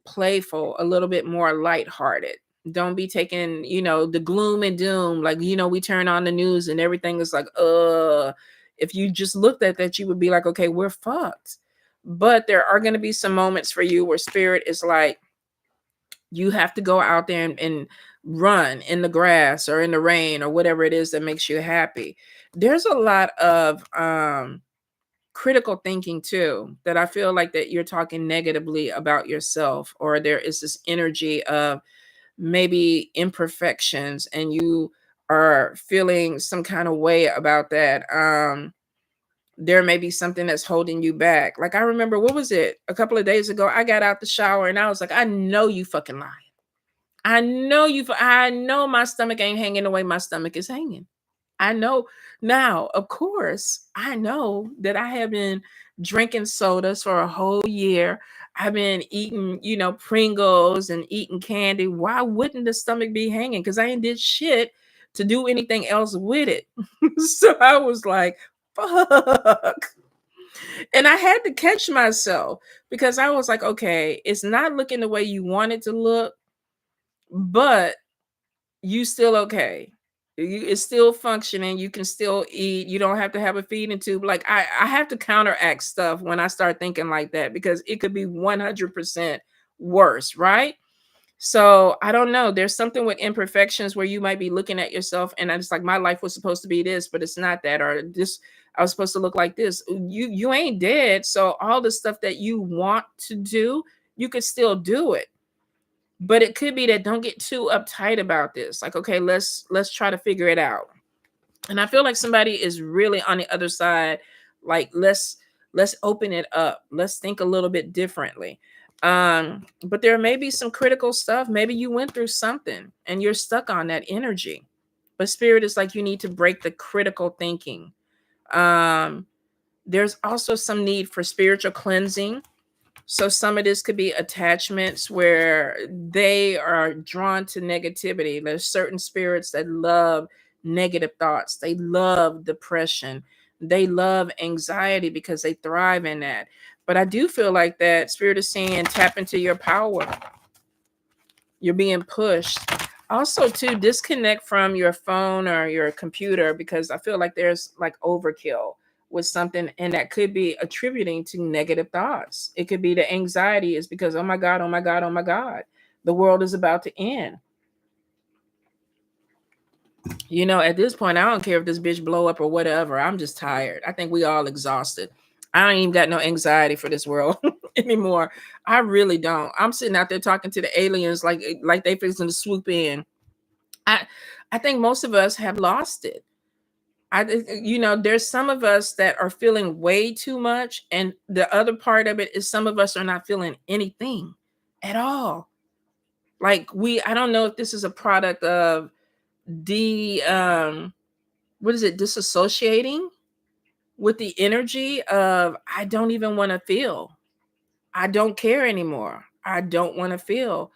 playful, a little bit more lighthearted. Don't be taking, the gloom and doom. Like, we turn on the news and everything is like, if you just looked at that, you would be like, okay, we're fucked. But there are going to be some moments for you where spirit is like, you have to go out there and run in the grass or in the rain or whatever it is that makes you happy. There's a lot of critical thinking too, that I feel like that you're talking negatively about yourself, or there is this energy of maybe imperfections and you are feeling some kind of way about that. There may be something that's holding you back. Like I remember, what was it? A couple of days ago, I got out the shower and I was like, I know you fucking lying. I know my stomach ain't hanging the way my stomach is hanging. I know now, of course, I know that I have been drinking sodas for a whole year. I've been eating, Pringles and eating candy. Why wouldn't the stomach be hanging? Because I ain't did shit to do anything else with it. So I was like, fuck. And I had to catch myself because I was like, okay, it's not looking the way you want it to look, but you still okay. It's still functioning. You can still eat. You don't have to have a feeding tube. Like I have to counteract stuff when I start thinking like that, because it could be 100% worse, right? So I don't know. There's something with imperfections where you might be looking at yourself and it's like, my life was supposed to be this, but it's not that, or this, I was supposed to look like this. You ain't dead. So all the stuff that you want to do, you could still do it. But it could be that don't get too uptight about this. Like, okay, let's try to figure it out. And I feel like somebody is really on the other side. Like, let's open it up. Let's think a little bit differently. But there may be some critical stuff. Maybe you went through something and you're stuck on that energy. But spirit is like, you need to break the critical thinking. There's also some need for spiritual cleansing. So some of this could be attachments where they are drawn to negativity. There's certain spirits that love negative thoughts. They love depression. They love anxiety because they thrive in that. But I do feel like that spirit is saying, tap into your power. You're being pushed. Also, to disconnect from your phone or your computer, because I feel like there's like overkill with something, and that could be attributing to negative thoughts. It could be the anxiety is because, oh my God, oh my God, oh my God, the world is about to end. At this point, I don't care if this bitch blow up or whatever. I'm just tired. I think we all exhausted. I don't even got no anxiety for this world anymore. I really don't. I'm sitting out there talking to the aliens like they fixing to swoop in. I think most of us have lost it. There's some of us that are feeling way too much, and the other part of it is some of us are not feeling anything at all. Like I don't know if this is a product of what is it, disassociating with the energy of, I don't even want to feel. I don't care anymore. I don't want to feel.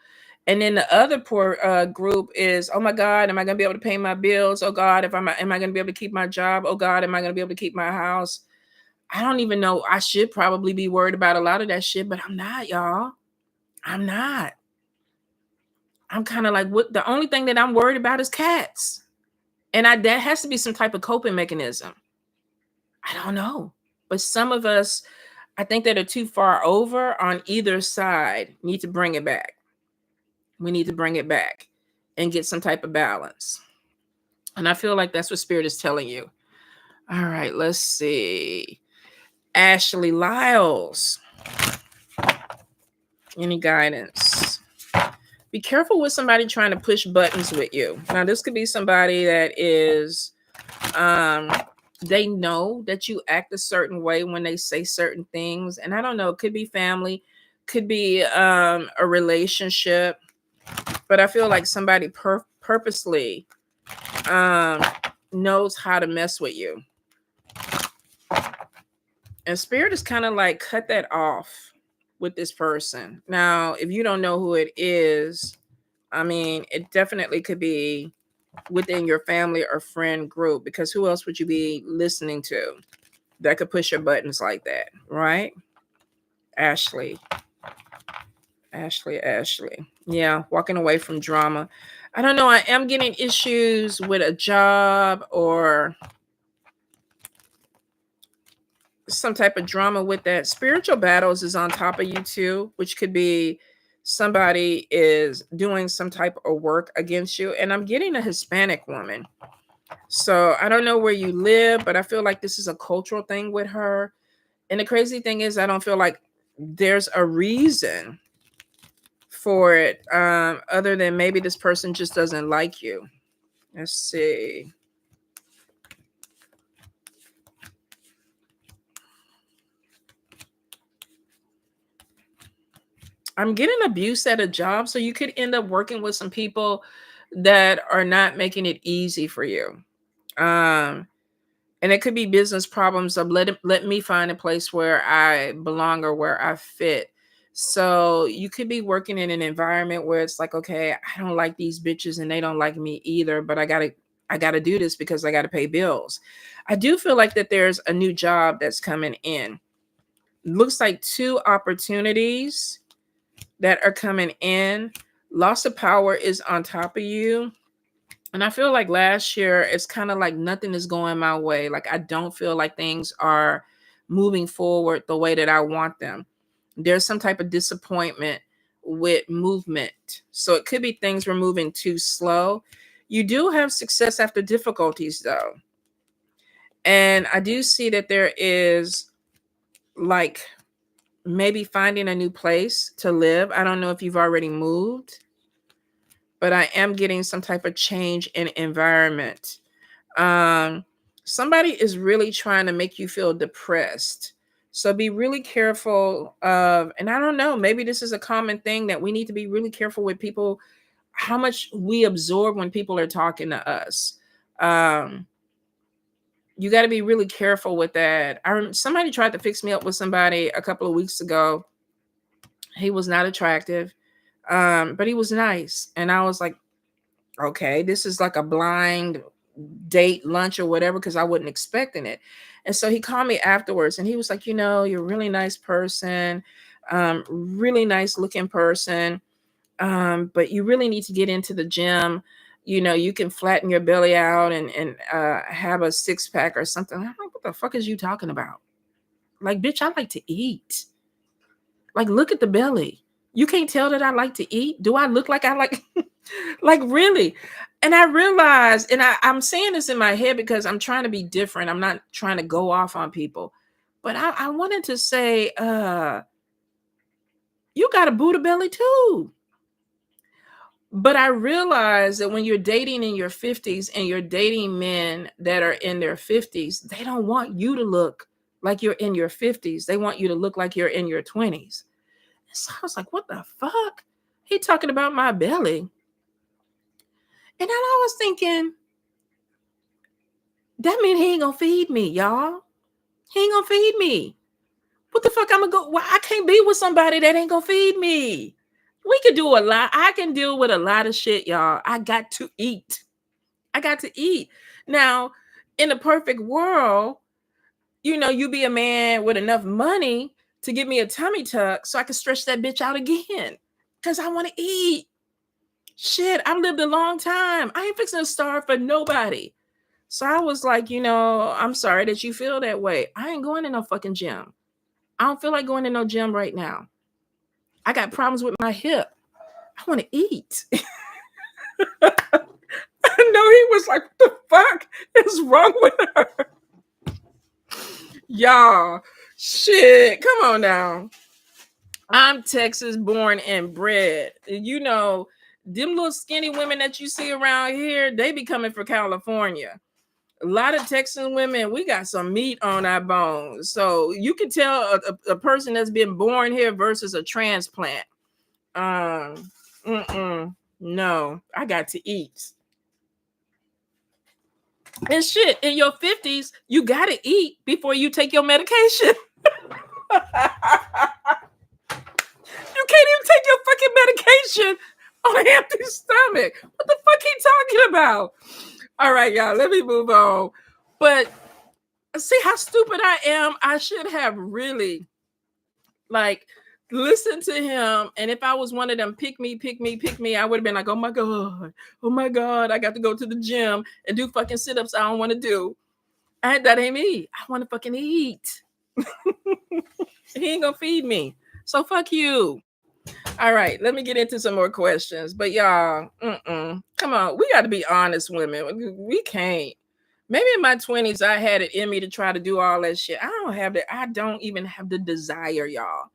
And then the other poor group is, oh my God, am I going to be able to pay my bills? Oh God, am I going to be able to keep my job? Oh God, am I going to be able to keep my house? I don't even know. I should probably be worried about a lot of that shit, but I'm not, y'all. I'm not. I'm kind of like, what? The only thing that I'm worried about is cats. And that has to be some type of coping mechanism. I don't know. But some of us, I think, that are too far over on either side, need to bring it back. We need to bring it back and get some type of balance. And I feel like that's what spirit is telling you. All right, let's see. Ashley Lyles. Any guidance? Be careful with somebody trying to push buttons with you. Now, this could be somebody that is, they know that you act a certain way when they say certain things. And I don't know, it could be family, could be a relationship. but I feel like somebody purposely knows how to mess with you. And spirit is kind of like cut that off with this person. Now, if you don't know who it is, I mean, it definitely could be within your family or friend group, because who else would you be listening to that could push your buttons like that, right? Ashley. Yeah, walking away from drama. I don't know. I am getting issues with a job or some type of drama with that. Spiritual battles is on top of you too, which could be somebody is doing some type of work against you. And I'm getting a Hispanic woman. So I don't know where you live, but I feel like this is a cultural thing with her. And the crazy thing is, I don't feel like there's a reason for it, other than maybe this person just doesn't like you. Let's see. I'm getting abuse at a job, so you could end up working with some people that are not making it easy for you. And it could be business problems of let me find a place where I belong or where I fit. So you could be working in an environment where it's like, okay, I don't like these bitches and they don't like me either, but I gotta do this because I gotta pay bills. I do feel like that there's a new job that's coming in. Looks like 2 opportunities that are coming in. Loss of power is on top of you. And I feel like last year, it's kind of like nothing is going my way. Like, I don't feel like things are moving forward the way that I want them. There's some type of disappointment with movement. So it could be things were moving too slow. You do have success after difficulties, though. And I do see that there is like maybe finding a new place to live. I don't know if you've already moved, but I am getting some type of change in environment. Somebody is really trying to make you feel depressed. So be really careful of, and I don't know, maybe this is a common thing that we need to be really careful with people, how much we absorb when people are talking to us. You got to be really careful with that. Somebody tried to fix me up with somebody a couple of weeks ago. He was not attractive, but he was nice. And I was like, okay, this is like a blind date lunch or whatever, because I wasn't expecting it. And so he called me afterwards and he was like, you're a really nice person, really nice looking person, but you really need to get into the gym. You can flatten your belly out and have a 6-pack or something. I'm like, what the fuck is you talking about? Like, bitch, I like to eat. Like, look at the belly. You can't tell that I like to eat. Do I look like I like, like, really? And I realized, and I'm saying this in my head because I'm trying to be different. I'm not trying to go off on people, but I wanted to say, you got a Buddha belly too. But I realized that when you're dating in your 50s and you're dating men that are in their 50s, they don't want you to look like you're in your 50s. They want you to look like you're in your 20s. So I was like, what the fuck? He talking about my belly. And then I was thinking, that mean he ain't gonna feed me, y'all. He ain't gonna feed me. What the fuck I'm gonna go? Well, I can't be with somebody that ain't gonna feed me. We could do a lot. I can deal with a lot of shit, y'all. I got to eat. Now, in a perfect world, you be a man with enough money to give me a tummy tuck so I can stretch that bitch out again. Because I want to eat. Shit, I've lived a long time. I ain't fixing to starve for nobody. So I was like, I'm sorry that you feel that way. I ain't going to no fucking gym. I don't feel like going to no gym right now. I got problems with my hip. I want to eat. I know he was like, what the fuck is wrong with her? Y'all, shit, come on now. I'm Texas born and bred. Them little skinny women that you see around here, they be coming from California. A lot of Texan women, we got some meat on our bones. So you can tell a person that's been born here versus a transplant. No, I got to eat. And shit, in your 50s, you gotta eat before you take your medication. You can't even take your fucking medication on an empty stomach. What the fuck he talking about? All right, y'all, let me move on. But see how stupid I am? I should have really like listened to him. And if I was one of them pick me, I would have been like, oh my God, I got to go to the gym and do fucking sit-ups I don't want to do. That ain't me. I want to fucking eat. He ain't gonna feed me. So fuck you. All right, let me get into some more questions. But y'all, come on, we got to be honest, women. We can't. Maybe in my 20s, I had it in me to try to do all that shit. I don't have that. I don't even have the desire, y'all,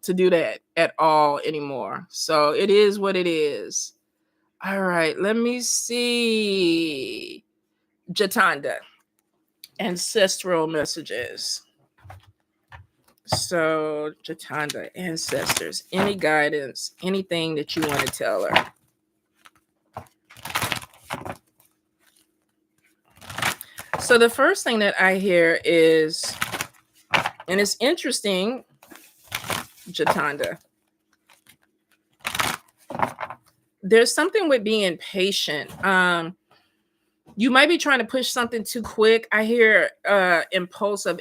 to do that at all anymore. So it is what it is. All right, let me see. Jatanda, ancestral messages. So, Jatanda, ancestors, any guidance, anything that you want to tell her? So, the first thing that I hear is, and it's interesting, Jatanda, there's something with being patient. You might be trying to push something too quick. I hear impulsive.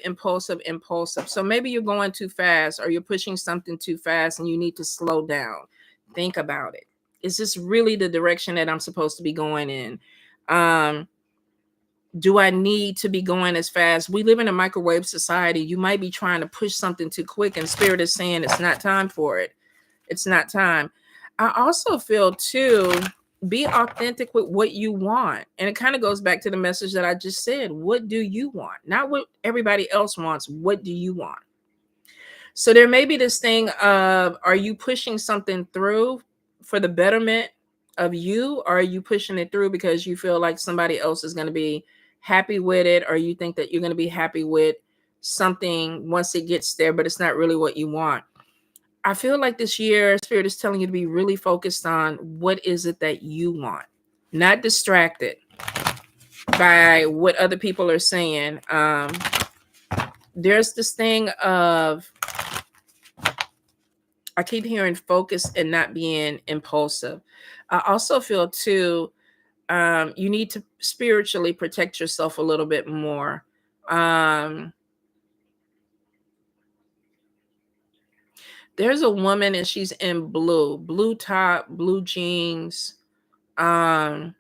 So maybe you're going too fast or you're pushing something too fast and you need to slow down. Think about it. Is this really the direction that I'm supposed to be going in? Do I need to be going as fast? We live in a microwave society. You might be trying to push something too quick and spirit is saying it's not time for it. It's not time. I also feel too, be authentic with what you want. And it kind of goes back to the message that I just said. What do you want? Not what everybody else wants. What do you want? So there may be this thing of, are you pushing something through for the betterment of you? Or are you pushing it through because you feel like somebody else is going to be happy with it? Or you think that you're going to be happy with something once it gets there, but it's not really what you want? I feel like this year, Spirit is telling you to be really focused on what is it that you want, not distracted by what other people are saying. There's this thing of, I keep hearing focus and not being impulsive. I also feel too, you need to spiritually protect yourself a little bit more. There's a woman and she's in blue top, blue jeans, dark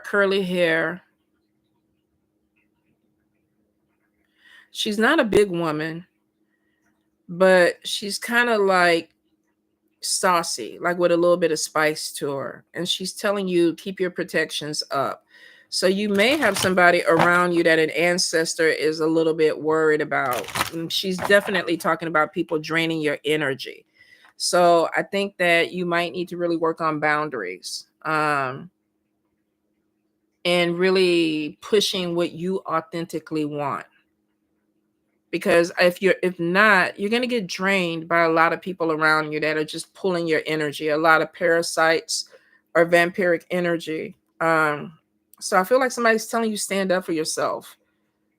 curly hair. She's not a big woman, but she's kind of like saucy, like with a little bit of spice to her. And she's telling you, keep your protections up. So you may have somebody around you that an ancestor is a little bit worried about. And she's definitely talking about people draining your energy. So I think that you might need to really work on boundaries, and really pushing what you authentically want. Because if not, you're going to get drained by a lot of people around you that are just pulling your energy, a lot of parasites or vampiric energy. So I feel like somebody's telling you stand up for yourself,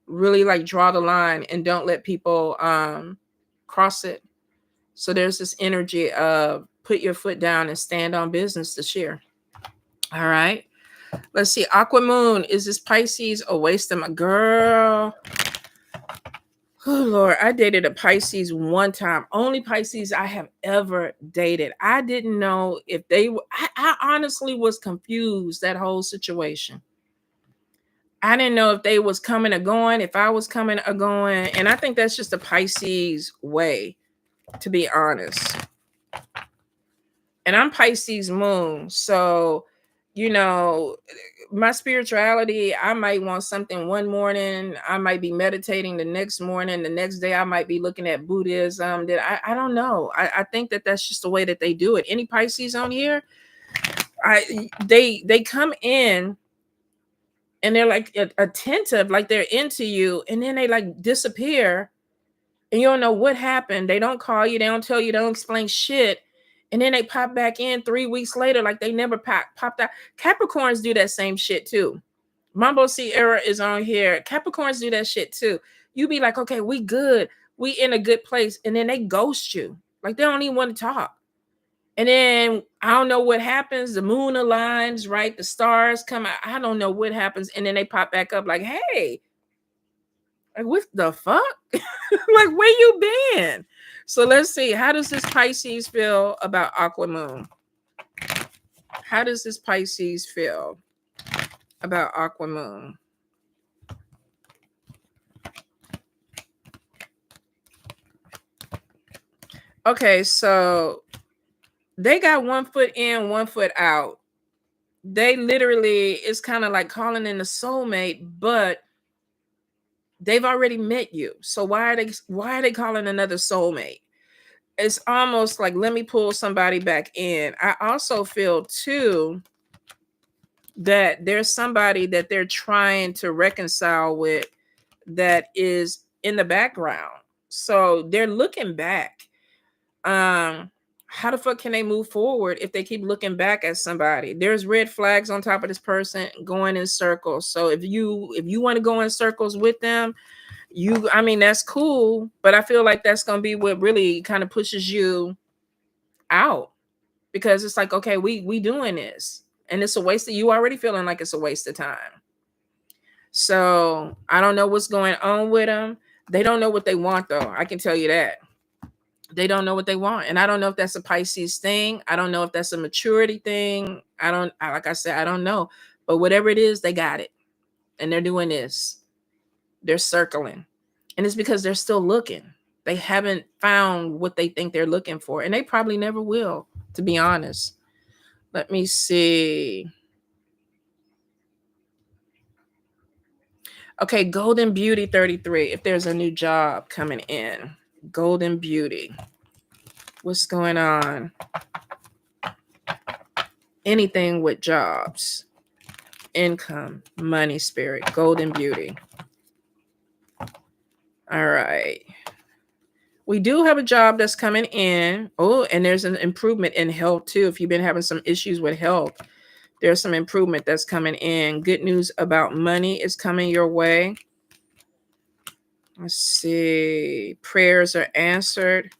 really like draw the line and don't let people cross it. So there's this energy of put your foot down and stand on business this year. All right, let's see. Aqua Moon, is this Pisces a waste of my girl? Oh Lord, I dated a Pisces one time. Only Pisces I have ever dated. I didn't know if they were, I honestly was confused that whole situation. I didn't know if they was coming or going, if I was coming or going. And I think that's just a Pisces way, to be honest. And I'm Pisces moon. So, you know, my spirituality, I might want something one morning, I might be meditating the next morning, the next day I might be looking at Buddhism. That I don't know. I think that that's just the way that they do it. Any Pisces on here, they come in and they're like attentive, like they're into you, and then they like disappear and you don't know what happened. They don't call you, they don't tell you, they don't explain shit. And then they pop back in 3 weeks later like they never popped out. Capricorns do that same shit too. Mambo Sierra is on here. Capricorns do that shit too. You be like, okay, we good. We in a good place. And then they ghost you. Like they don't even want to talk. And then I don't know what happens. The moon aligns, right? The stars come out. I don't know what happens. And then they pop back up like, hey, like what the fuck? Like where you been? So let's see. How does this Pisces feel about Aqua Moon? How does this Pisces feel about Aqua Moon? Okay, so they got 1 foot in, 1 foot out. They literally, it's kind of like calling in a soulmate, but they've already met you. So why are they calling another soulmate? It's almost like, let me pull somebody back in. I also feel too that there's somebody that they're trying to reconcile with that is in the background. So they're looking back. How the fuck can they move forward if they keep looking back at somebody? There's red flags on top of this person going in circles. So if you want to go in circles with them, I mean, that's cool, but I feel like that's going to be what really kind of pushes you out, because it's like, okay, we doing this and it's a waste of, you already feeling like it's a waste of time. So I don't know what's going on with them. They don't know what they want though. I can tell you that. They don't know what they want. And I don't know if that's a Pisces thing. I don't know if that's a maturity thing. Like I said, I don't know. But whatever it is, they got it. And they're doing this. They're circling. And it's because they're still looking. They haven't found what they think they're looking for. And they probably never will, to be honest. Let me see. Okay, Golden Beauty 33. If there's a new job coming in. Golden Beauty. What's going on? Anything with jobs, income, money, spirit, Golden Beauty. All right. We do have a job that's coming in. Oh, and there's an improvement in health too. If you've been having some issues with health, there's some improvement that's coming in. Good news about money is coming your way. Let's see. Prayers are answered.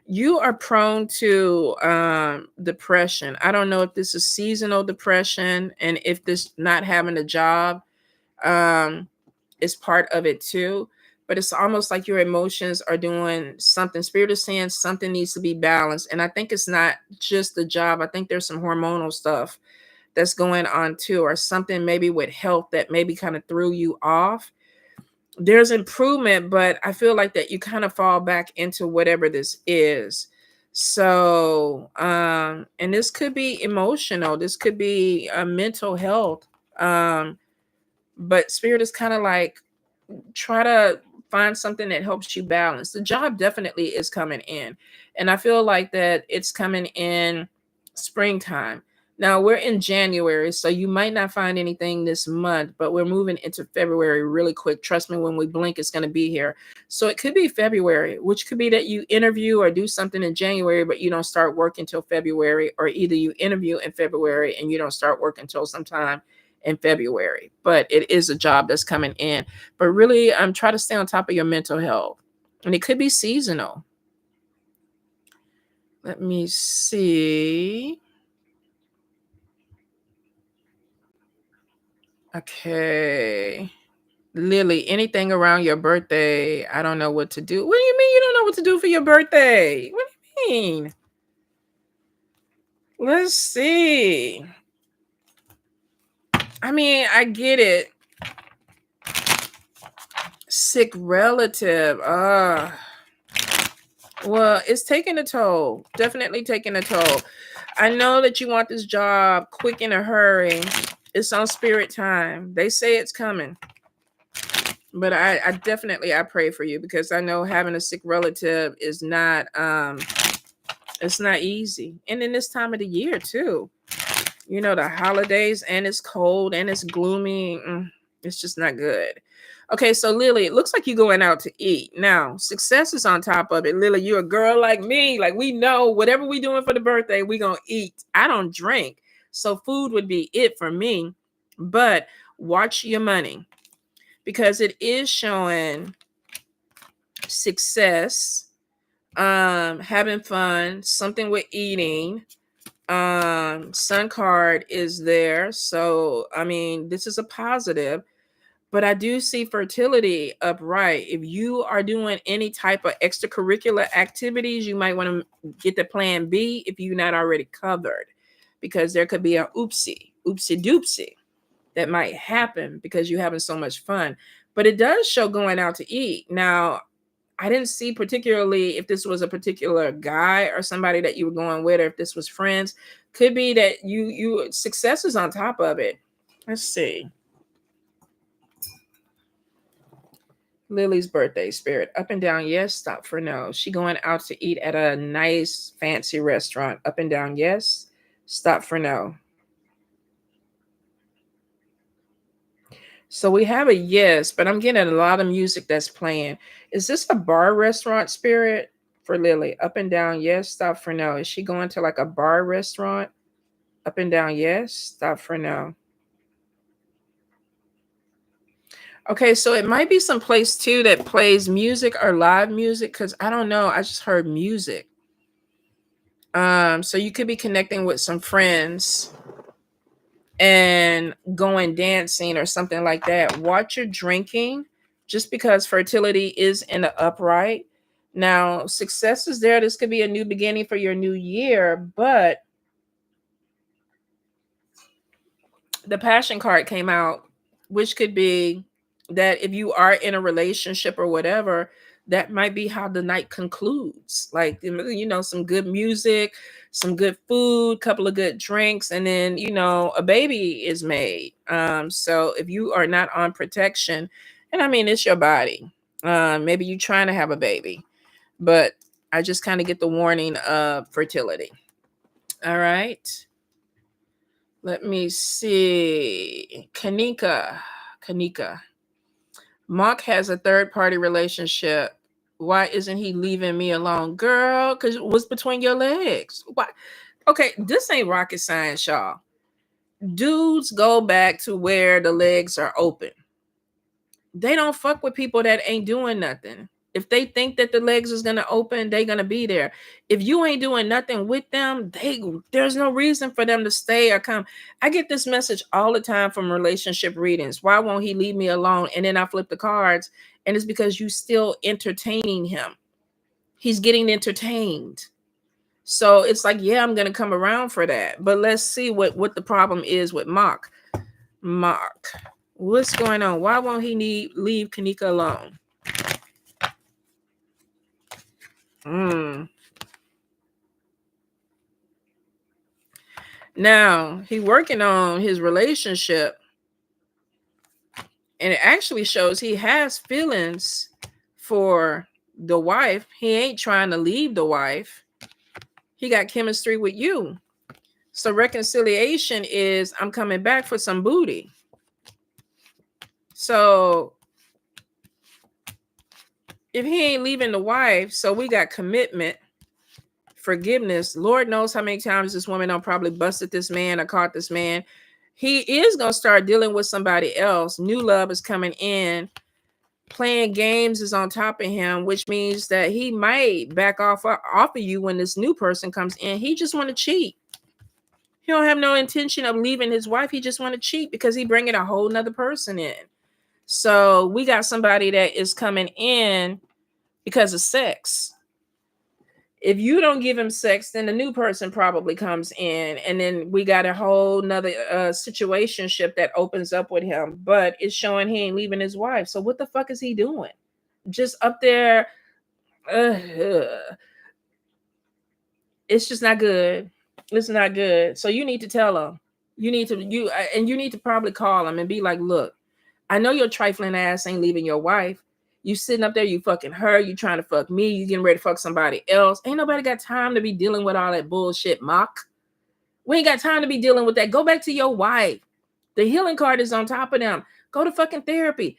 You are prone to depression. I don't know if this is seasonal depression and if this not having a job is part of it too. But it's almost like your emotions are doing something. Spirit is saying something needs to be balanced. And I think it's not just the job. I think there's some hormonal stuff that's going on too, or something maybe with health that maybe kind of threw you off. There's improvement, but I feel like that you kind of fall back into whatever this is. So, and this could be emotional. This could be mental health. But Spirit is kind of like, try to find something that helps you balance. The job definitely is coming in. And I feel like that it's coming in springtime. Now we're in January, so you might not find anything this month, but we're moving into February really quick. Trust me, when we blink, it's going to be here. So it could be February, which could be that you interview or do something in January, but you don't start work until February, or either you interview in February and you don't start work until sometime in February. But it is a job that's coming in. But really, try to stay on top of your mental health. And it could be seasonal. Let me see. Okay. Lily, anything around your birthday, I don't know what to do. What do you mean you don't know what to do for your birthday? What do you mean? Let's see. I mean, I get it. Sick relative. Well, it's taking a toll. Definitely taking a toll. I know that you want this job quick in a hurry. It's on spirit time. They say it's coming. But I definitely pray for you, because I know having a sick relative is not it's not easy. And in this time of the year too. You know, the holidays, and it's cold and it's gloomy. It's just not good. Okay, so Lily, it looks like you're going out to eat. Now, success is on top of it. Lily, you're a girl like me. Like, we know whatever we doing for the birthday, we going to eat. I don't drink. So food would be it for me. But watch your money, because it is showing success, having fun, something with eating. Sun card is there. So, I mean, this is a positive. But I do see fertility upright. If you are doing any type of extracurricular activities, you might want to get the plan B if you're not already covered, because there could be a oopsie doopsie that might happen because you're having so much fun. But it does show going out to eat. Now, I didn't see particularly if this was a particular guy or somebody that you were going with, or if this was friends. Could be that you success is on top of it. Let's see. Lily's birthday spirit. Up and down, yes. Stop for no. She going out to eat at a nice fancy restaurant. Up and down, yes. Stop for no. So we have a yes, but I'm getting a lot of music that's playing. Is this a bar restaurant spirit for Lily? Up and down, yes. Stop for no. Is she going to like a bar restaurant? Up and down, yes. Stop for no. Okay, so it might be some place too that plays music or live music, because I don't know. I just heard music. So you could be connecting with some friends and going dancing or something like that. Watch your drinking, just because fertility is in the upright. Now, success is there. This could be a new beginning for your new year, but the passion card came out, which could be that if you are in a relationship or whatever, that might be how the night concludes. Like, some good music, some good food, couple of good drinks, and then, a baby is made. So if you are not on protection, and I mean, it's your body, maybe you're trying to have a baby, but I just kind of get the warning of fertility. All right. Let me see. Kanika. Mark has a third party relationship. Why isn't he leaving me alone? Girl, because what's between your legs? Why? Okay, this ain't rocket science, y'all. Dudes go back to where the legs are open. They don't fuck with people that ain't doing nothing. If they think that the legs is gonna open, they gonna be there. If you ain't doing nothing with them, there's no reason for them to stay or come. I get this message all the time from relationship readings. Why won't he leave me alone? And then I flip the cards, and it's because you still entertaining him. He's getting entertained. So it's like, yeah, I'm gonna come around for that. But let's see what the problem is with Mark. What's going on? Why won't he leave Kanika alone? Now he working on his relationship, and it actually shows he has feelings for the wife. He ain't trying to leave the wife. He got chemistry with you. So reconciliation is, I'm coming back for some booty. So if he ain't leaving the wife, so we got commitment, forgiveness. Lord knows how many times this woman done probably busted this man or caught this man. He is going to start dealing with somebody else. New love is coming in. Playing games is on top of him, which means that he might back off of you when this new person comes in. He just want to cheat. He don't have no intention of leaving his wife. He just want to cheat because he bringing a whole nother person in. So we got somebody that is coming in because of sex. If you don't give him sex, then the new person probably comes in, and then we got a whole nother situationship that opens up with him. But it's showing he ain't leaving his wife. So what the fuck is he doing? Just up there. It's just not good. It's not good. So you need to tell him. You need to probably call him and be like, look, I know your trifling ass ain't leaving your wife. You sitting up there, you fucking her, you trying to fuck me, you getting ready to fuck somebody else. Ain't nobody got time to be dealing with all that bullshit, Mock. We ain't got time to be dealing with that. Go back to your wife. The healing card is on top of them. Go to fucking therapy.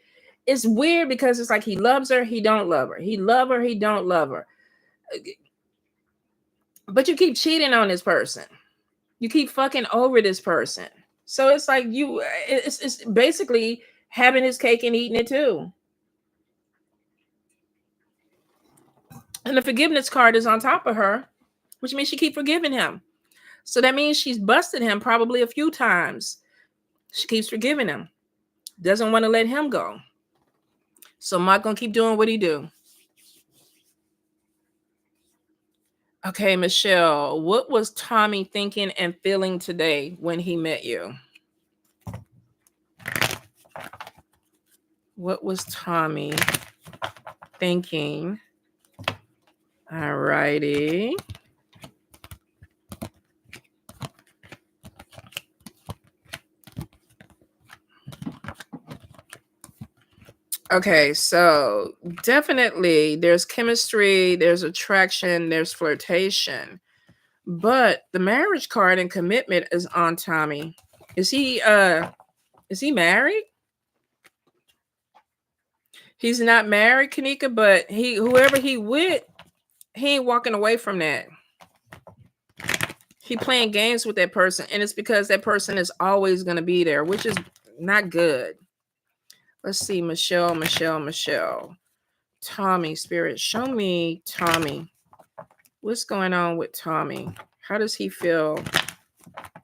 it's weird because it's like he loves her, he don't love her. He love her, he don't love her. But you keep cheating on this person. You keep fucking over this person. So it's like it's basically having his cake and eating it too. And the forgiveness card is on top of her, which means she keep forgiving him. So that means she's busted him probably a few times. She keeps forgiving him. Doesn't want to let him go. So Mike gonna keep doing what he do. Okay, Michelle, what was Tommy thinking and feeling today when he met you? What was Tommy thinking? All righty. Okay, so definitely there's chemistry, there's attraction, there's flirtation. But the marriage card and commitment is on Tommy. Is he married? He's not married, Kanika, but whoever he with, he ain't walking away from that. He playing games with that person, and it's because that person is always going to be there, which is not good. Let's see, Michelle. Tommy, spirit, show me Tommy. What's going on with Tommy? How does he feel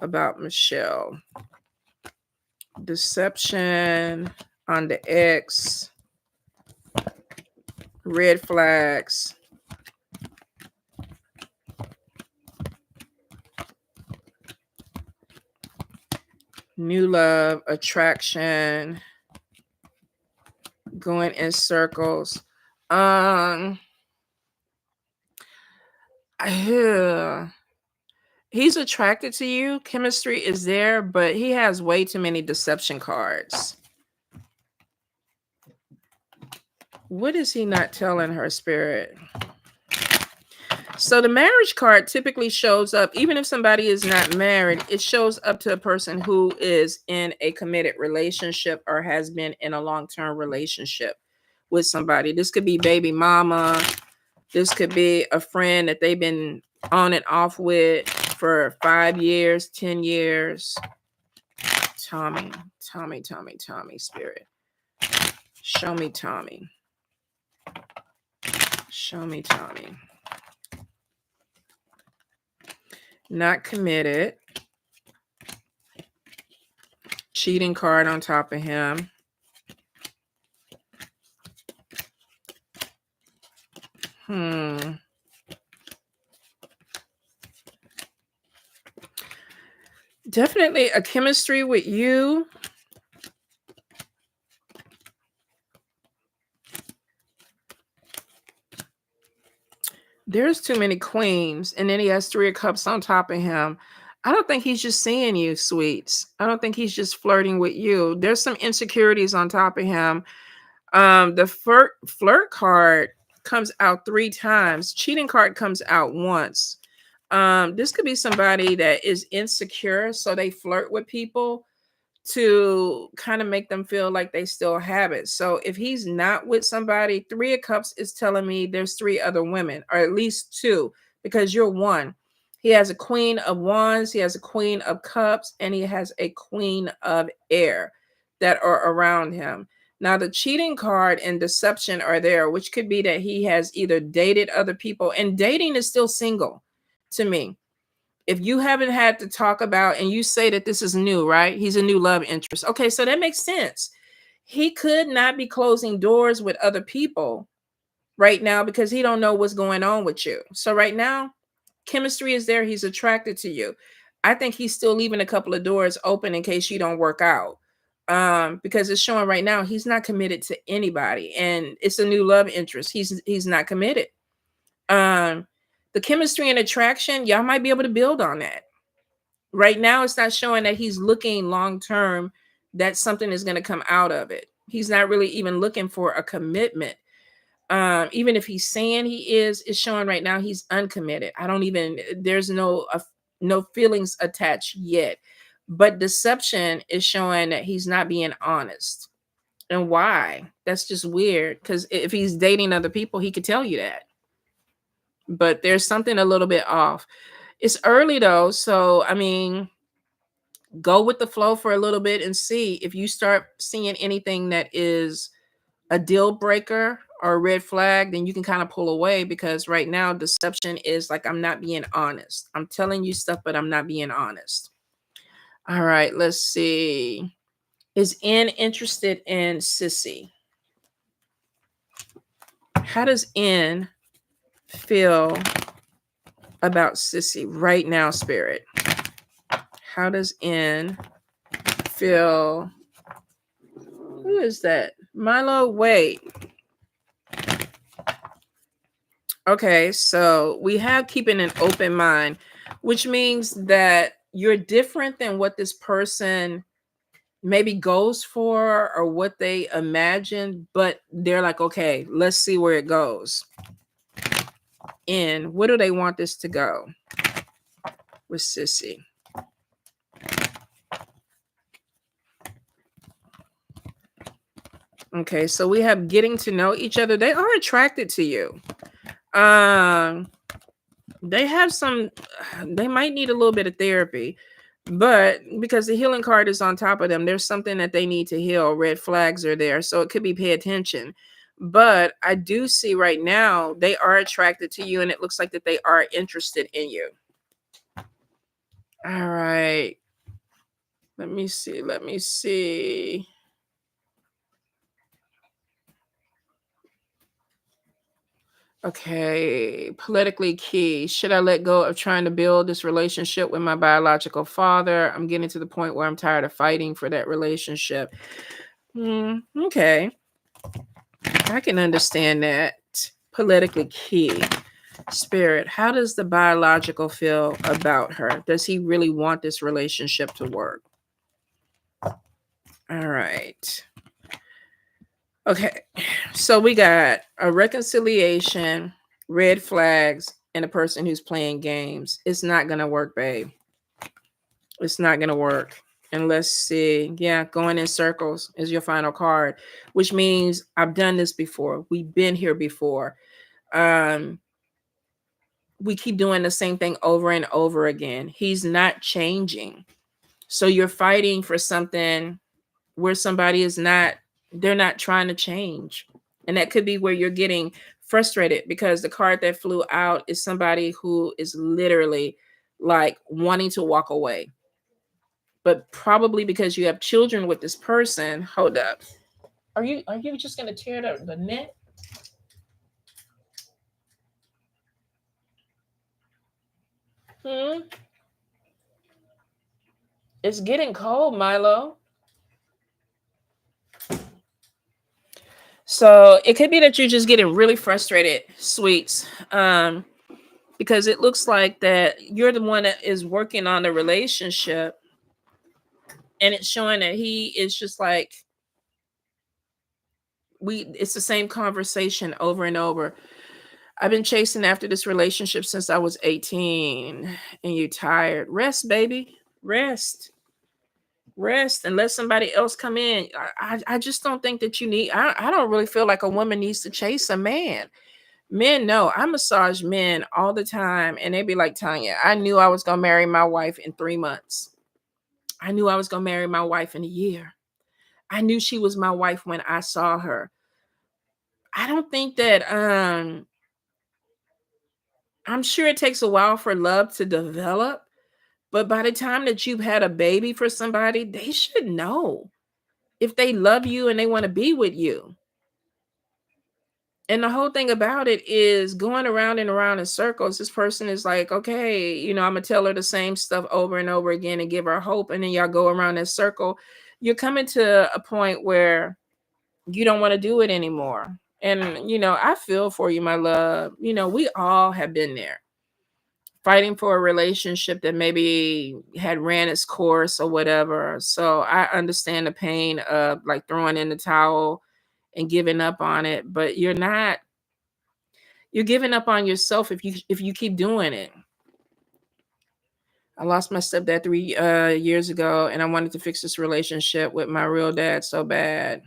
about Michelle? Deception on the X. Red flags. New love, attraction, going in circles. He's attracted to you. Chemistry is there, but he has way too many deception cards. What is he not telling her, spirit? So the marriage card typically shows up, even if somebody is not married, it shows up to a person who is in a committed relationship or has been in a long-term relationship with somebody. This could be baby mama. This could be a friend that they've been on and off with for 5 years, 10 years. Tommy, spirit. Show me Tommy. Show me Tommy. Not committed. Cheating card on top of him. Definitely a chemistry with you. There's too many queens, and then he has 3 of cups on top of him. I don't think he's just seeing you, sweets. I don't think he's just flirting with you. There's some insecurities on top of him. The flirt card comes out 3 times. Cheating card comes out once. This could be somebody that is insecure, so they flirt with people to kind of make them feel like they still have it. So if he's not with somebody, 3 of cups is telling me there's 3 other women, or at least 2, because you're 1. He has a queen of wands, he has a queen of cups, and he has a queen of air that are around him. Now the cheating card and deception are there, which could be that he has either dated other people, and dating is still single to me. If you haven't had to talk about, and you say that this is new, right? He's a new love interest. Okay, so that makes sense. He could not be closing doors with other people right now because he don't know what's going on with you. So right now, chemistry is there. He's attracted to you. I think he's still leaving a couple of doors open in case you don't work out. Because it's showing right now he's not committed to anybody, and it's a new love interest. He's not committed. The chemistry and attraction, y'all might be able to build on that. Right now, it's not showing that he's looking long term, that something is going to come out of it. He's not really even looking for a commitment. Even if he's saying he is, it's showing right now he's uncommitted. There's no feelings attached yet. But deception is showing that he's not being honest. And why? That's just weird, because if he's dating other people, he could tell you that. But there's something a little bit off. It's early though, so I mean, go with the flow for a little bit and see if you start seeing anything that is a deal breaker or a red flag, then you can kind of pull away, because right now deception is like, I'm not being honest. I'm telling you stuff, but I'm not being honest. All right, let's see. Is N interested in Sissy? How does N feel about Sissy right now, Spirit? How does N feel? Who is that? Milo, wait. Okay, so we have keeping an open mind, which means that you're different than what this person maybe goes for or what they imagine, but they're like, okay, let's see where it goes. And where do they want this to go with Sissy? Okay, so we have getting to know each other. They are attracted to you. They have some, they might need a little bit of therapy, but because the healing card is on top of them, there's something that they need to heal. Red flags are there, so it could be pay attention. But I do see right now they are attracted to you, and it looks like that they are interested in you. All right, let me see. Okay, politically key. Should I let go of trying to build this relationship with my biological father? I'm getting to the point where I'm tired of fighting for that relationship. Okay, I can understand that. Politically key. Spirit, how does the biological feel about her? Does he really want this relationship to work? All right. Okay, so we got a reconciliation, red flags, and a person who's playing games. It's not gonna work, babe. It's not gonna work. And let's see. Yeah, going in circles is your final card, which means I've done this before. We've been here before. We keep doing the same thing over and over again. He's not changing. So you're fighting for something where somebody is not, they're not trying to change. And that could be where you're getting frustrated, because the card that flew out is somebody who is literally like wanting to walk away. But probably because you have children with this person. Hold up. Are you just gonna tear the net? Hmm? It's getting cold, Milo. So it could be that you're just getting really frustrated, sweets. Because it looks like that you're the one that is working on the relationship, and it's showing that he is just like, it's the same conversation over and over. I've been chasing after this relationship since I was 18, and you tired. Rest, baby. Rest and let somebody else come in. I just don't think that you need, I don't really feel like a woman needs to chase a man. Men know. I massage men all the time, and they be like, Tanya, I knew I was gonna marry my wife in 3 months. I knew I was gonna marry my wife in a year. I knew she was my wife when I saw her. I don't think that I'm sure it takes a while for love to develop, but by the time that you've had a baby for somebody, they should know if they love you and they want to be with you. And the whole thing about it is going around and around in circles. This person is like, okay, I'm gonna tell her the same stuff over and over again and give her hope. And then y'all go around that circle. You're coming to a point where you don't want to do it anymore. And I feel for you, my love. We all have been there, fighting for a relationship that maybe had ran its course or whatever. So I understand the pain of like throwing in the towel and giving up on it, but you're giving up on yourself if you keep doing it. I lost my stepdad 3 years ago, and I wanted to fix this relationship with my real dad so bad.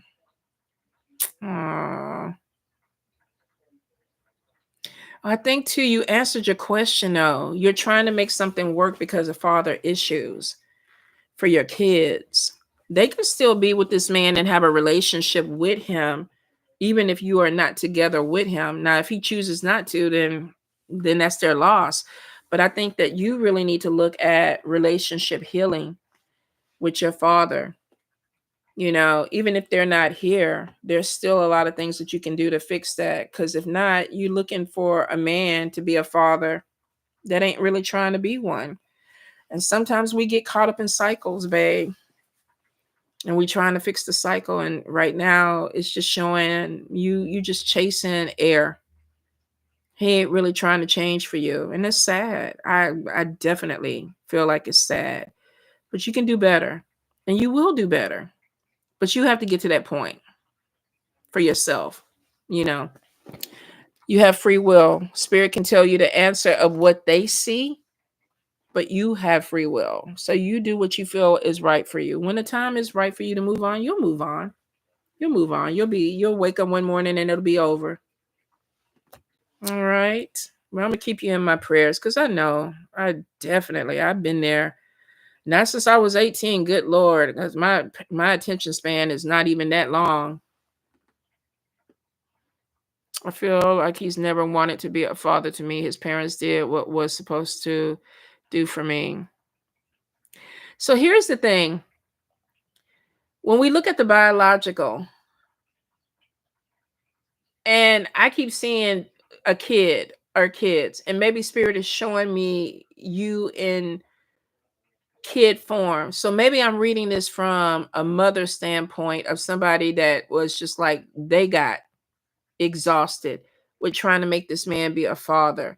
I think too, you answered your question though. You're trying to make something work because of father issues for your kids. They can still be with this man and have a relationship with him, even if you are not together with him. Now, if he chooses not to, then that's their loss. But I think that you really need to look at relationship healing with your father. You know, even if they're not here, there's still a lot of things that you can do to fix that. Because if not, you're looking for a man to be a father that ain't really trying to be one. And sometimes we get caught up in cycles, babe, and we trying to fix the cycle. And right now, it's just showing you just chasing air. He ain't really trying to change for you, and it's sad. I definitely feel like it's sad, but you can do better, and you will do better. But you have to get to that point for yourself. You know, you have free will. Spirit can tell you the answer of what they see, but you have free will. So you do what you feel is right for you. When the time is right for you to move on, you'll move on. You'll move on. You'll wake up one morning and it'll be over. All right. Well, I'm gonna keep you in my prayers because I know I've been there. Not since I was 18, good Lord, because my attention span is not even that long. I feel like he's never wanted to be a father to me. His parents did what was supposed to do for me. So here's the thing. When we look at the biological, and I keep seeing a kid or kids, and maybe spirit is showing me you in kid form. So maybe I'm reading this from a mother standpoint of somebody that was just like they got exhausted with trying to make this man be a father.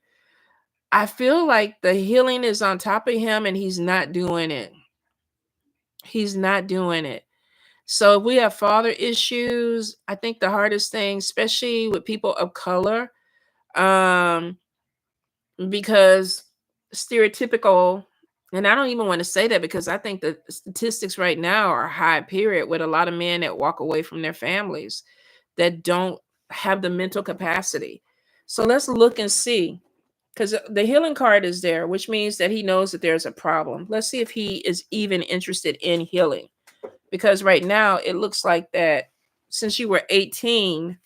I feel like the healing is on top of him and he's not doing it. He's not doing it. So if we have father issues, I think the hardest thing, especially with people of color, um, because stereotypical, and I don't even want to say that because I think the statistics right now are high, period, with a lot of men that walk away from their families that don't have the mental capacity. So let's look and see, because the healing card is there, which means that he knows that there's a problem. Let's see if he is even interested in healing, because right now it looks like that since you were 18,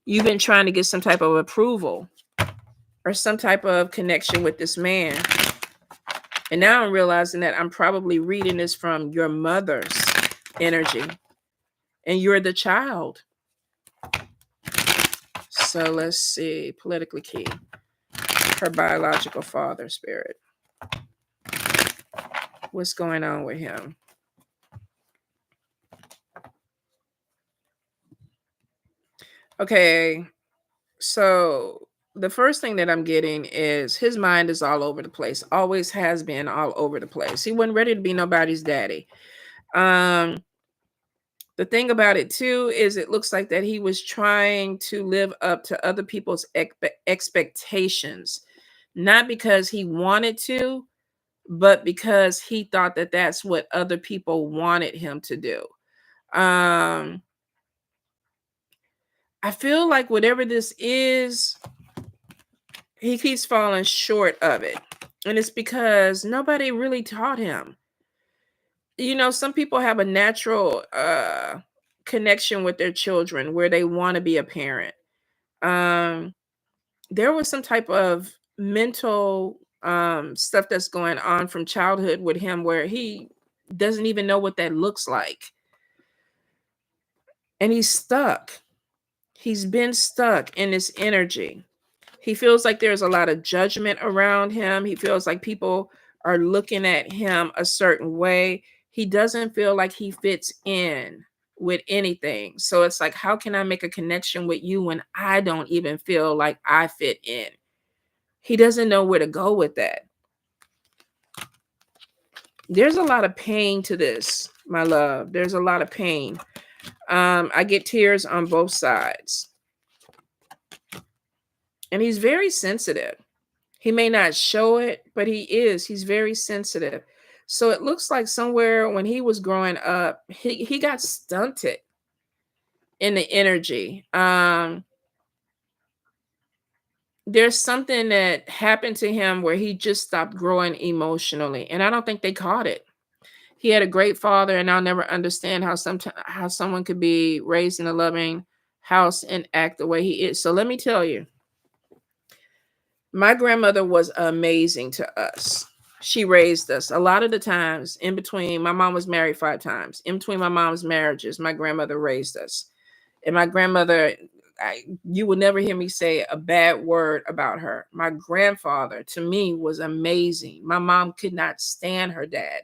you've been trying to get some type of approval or some type of connection with this man. And now I'm realizing that I'm probably reading this from your mother's energy and you're the child. So let's see, politically key, her biological father, spirit. What's going on with him? Okay, so the first thing that I'm getting is his mind is all over the place. Always has been all over the place. He wasn't ready to be nobody's daddy. The thing about it too is it looks like that he was trying to live up to other people's expectations, not because he wanted to, but because he thought that that's what other people wanted him to do. Um, I feel like whatever this is, he keeps falling short of it. And it's because nobody really taught him. You know, some people have a natural connection with their children where they want to be a parent. Um, there was some type of mental stuff that's going on from childhood with him where he doesn't even know what that looks like. And he's stuck. He's been stuck in this energy. He feels like there's a lot of judgment around him. He feels like people are looking at him a certain way. He doesn't feel like he fits in with anything. So it's like, how can I make a connection with you when I don't even feel like I fit in? He doesn't know where to go with that. There's a lot of pain to this, my love. There's a lot of pain. I get tears on both sides. And he's very sensitive. He may not show it, but he is. He's very sensitive. So it looks like somewhere when he was growing up, he got stunted in the energy. there's something that happened to him where he just stopped growing emotionally, and I don't think they caught it. He had a great father, and I'll never understand how someone could be raised in a loving house and act the way he is. So let me tell you, my grandmother was amazing to us. She raised us a lot of the times. In between, my mom was married 5 times. In between my mom's marriages, my grandmother raised us. And my grandmother, you will never hear me say a bad word about her. My grandfather, to me, was amazing. My mom could not stand her dad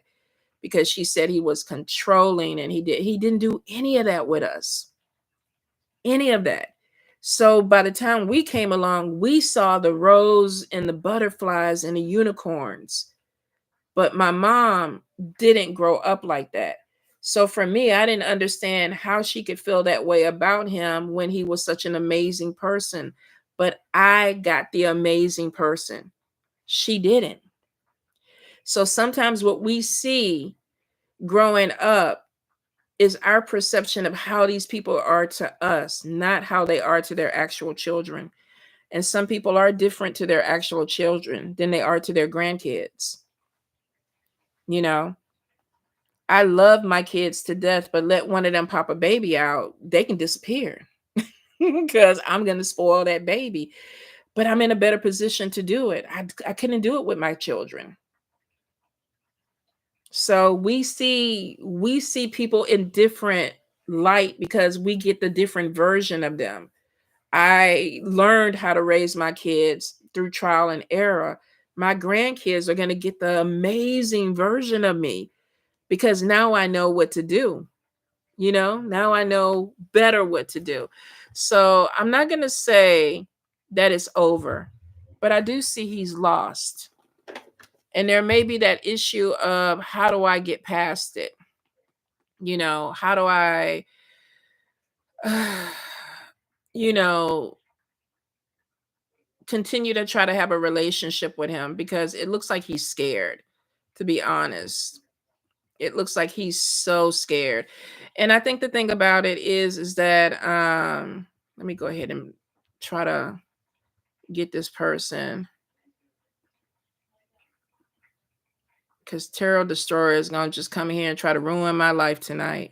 because she said he was controlling, and he didn't do any of that with us. Any of that. So by the time we came along, we saw the rose and the butterflies and the unicorns. But my mom didn't grow up like that. So for me, I didn't understand how she could feel that way about him when he was such an amazing person. But I got the amazing person. She didn't. So sometimes what we see growing up is our perception of how these people are to us, not how they are to their actual children. And some people are different to their actual children than they are to their grandkids. You know, I love my kids to death, but let one of them pop a baby out, they can disappear because I'm going to spoil that baby. But I'm in a better position to do it. I couldn't do it with my children. So we see people in different light because we get the different version of them. I learned how to raise my kids through trial and error. My grandkids are going to get the amazing version of me because now I know what to do. Now I know better what to do. So I'm not going to say that it's over, but I do see he's lost. And there may be that issue of how do I get past it? How do I, you know, continue to try to have a relationship with him because it looks like he's scared, to be honest. It looks like he's so scared. And I think the thing about it is that let me go ahead and try to get this person, because Tarot Destroyer is gonna just come here and try to ruin my life tonight.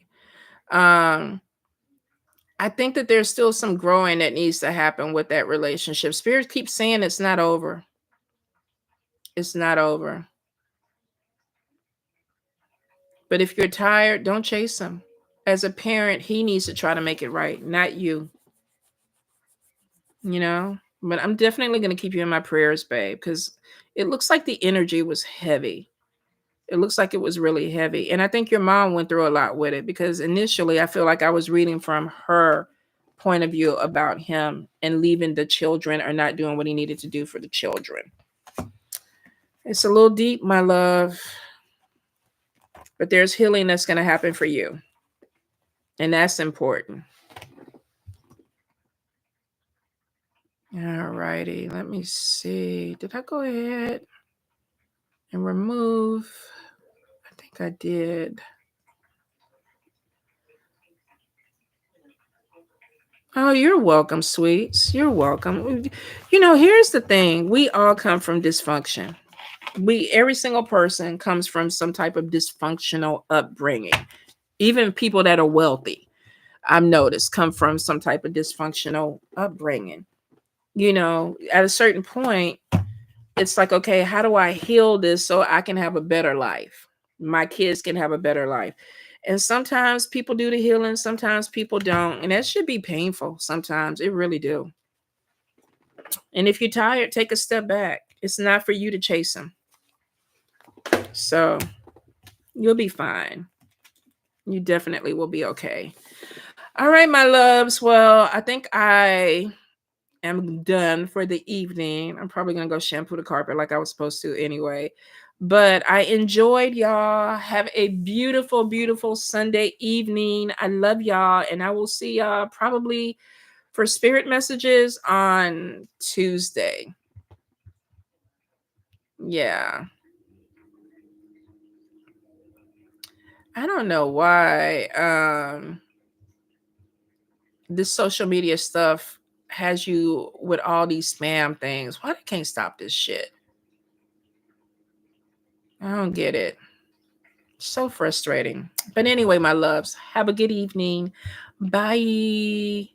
Um I think that there's still some growing that needs to happen with that relationship. Spirit keeps saying it's not over. It's not over. But if you're tired, don't chase him. As a parent, he needs to try to make it right, not you. But I'm definitely going to keep you in my prayers, babe, because it looks like the energy was heavy. It looks like it was really heavy. And I think your mom went through a lot with it because initially I feel like I was reading from her point of view about him and leaving the children or not doing what he needed to do for the children. It's a little deep, my love, but there's healing that's going to happen for you. And that's important. All righty. Let me see. Did I go ahead and remove? I think I did. Oh, you're welcome, sweets. You're welcome. Here's the thing. We all come from dysfunction. Every single person comes from some type of dysfunctional upbringing. Even people that are wealthy, I've noticed, come from some type of dysfunctional upbringing. At a certain point, it's like, okay, how do I heal this so I can have a better life? My kids can have a better life. And sometimes people do the healing, sometimes people don't. And that should be painful sometimes. It really do. And if you're tired, take a step back. It's not for you to chase them. So you'll be fine. You definitely will be okay. All right, my loves. Well, I think I am done for the evening. I'm probably going to go shampoo the carpet like I was supposed to anyway. But I enjoyed y'all. Have a beautiful, beautiful Sunday evening. I love y'all. And I will see y'all probably for spirit messages on Tuesday. Yeah. I don't know why this social media stuff has you with all these spam things. Why they can't stop this shit? I don't get it. So frustrating. But anyway, my loves, have a good evening. Bye.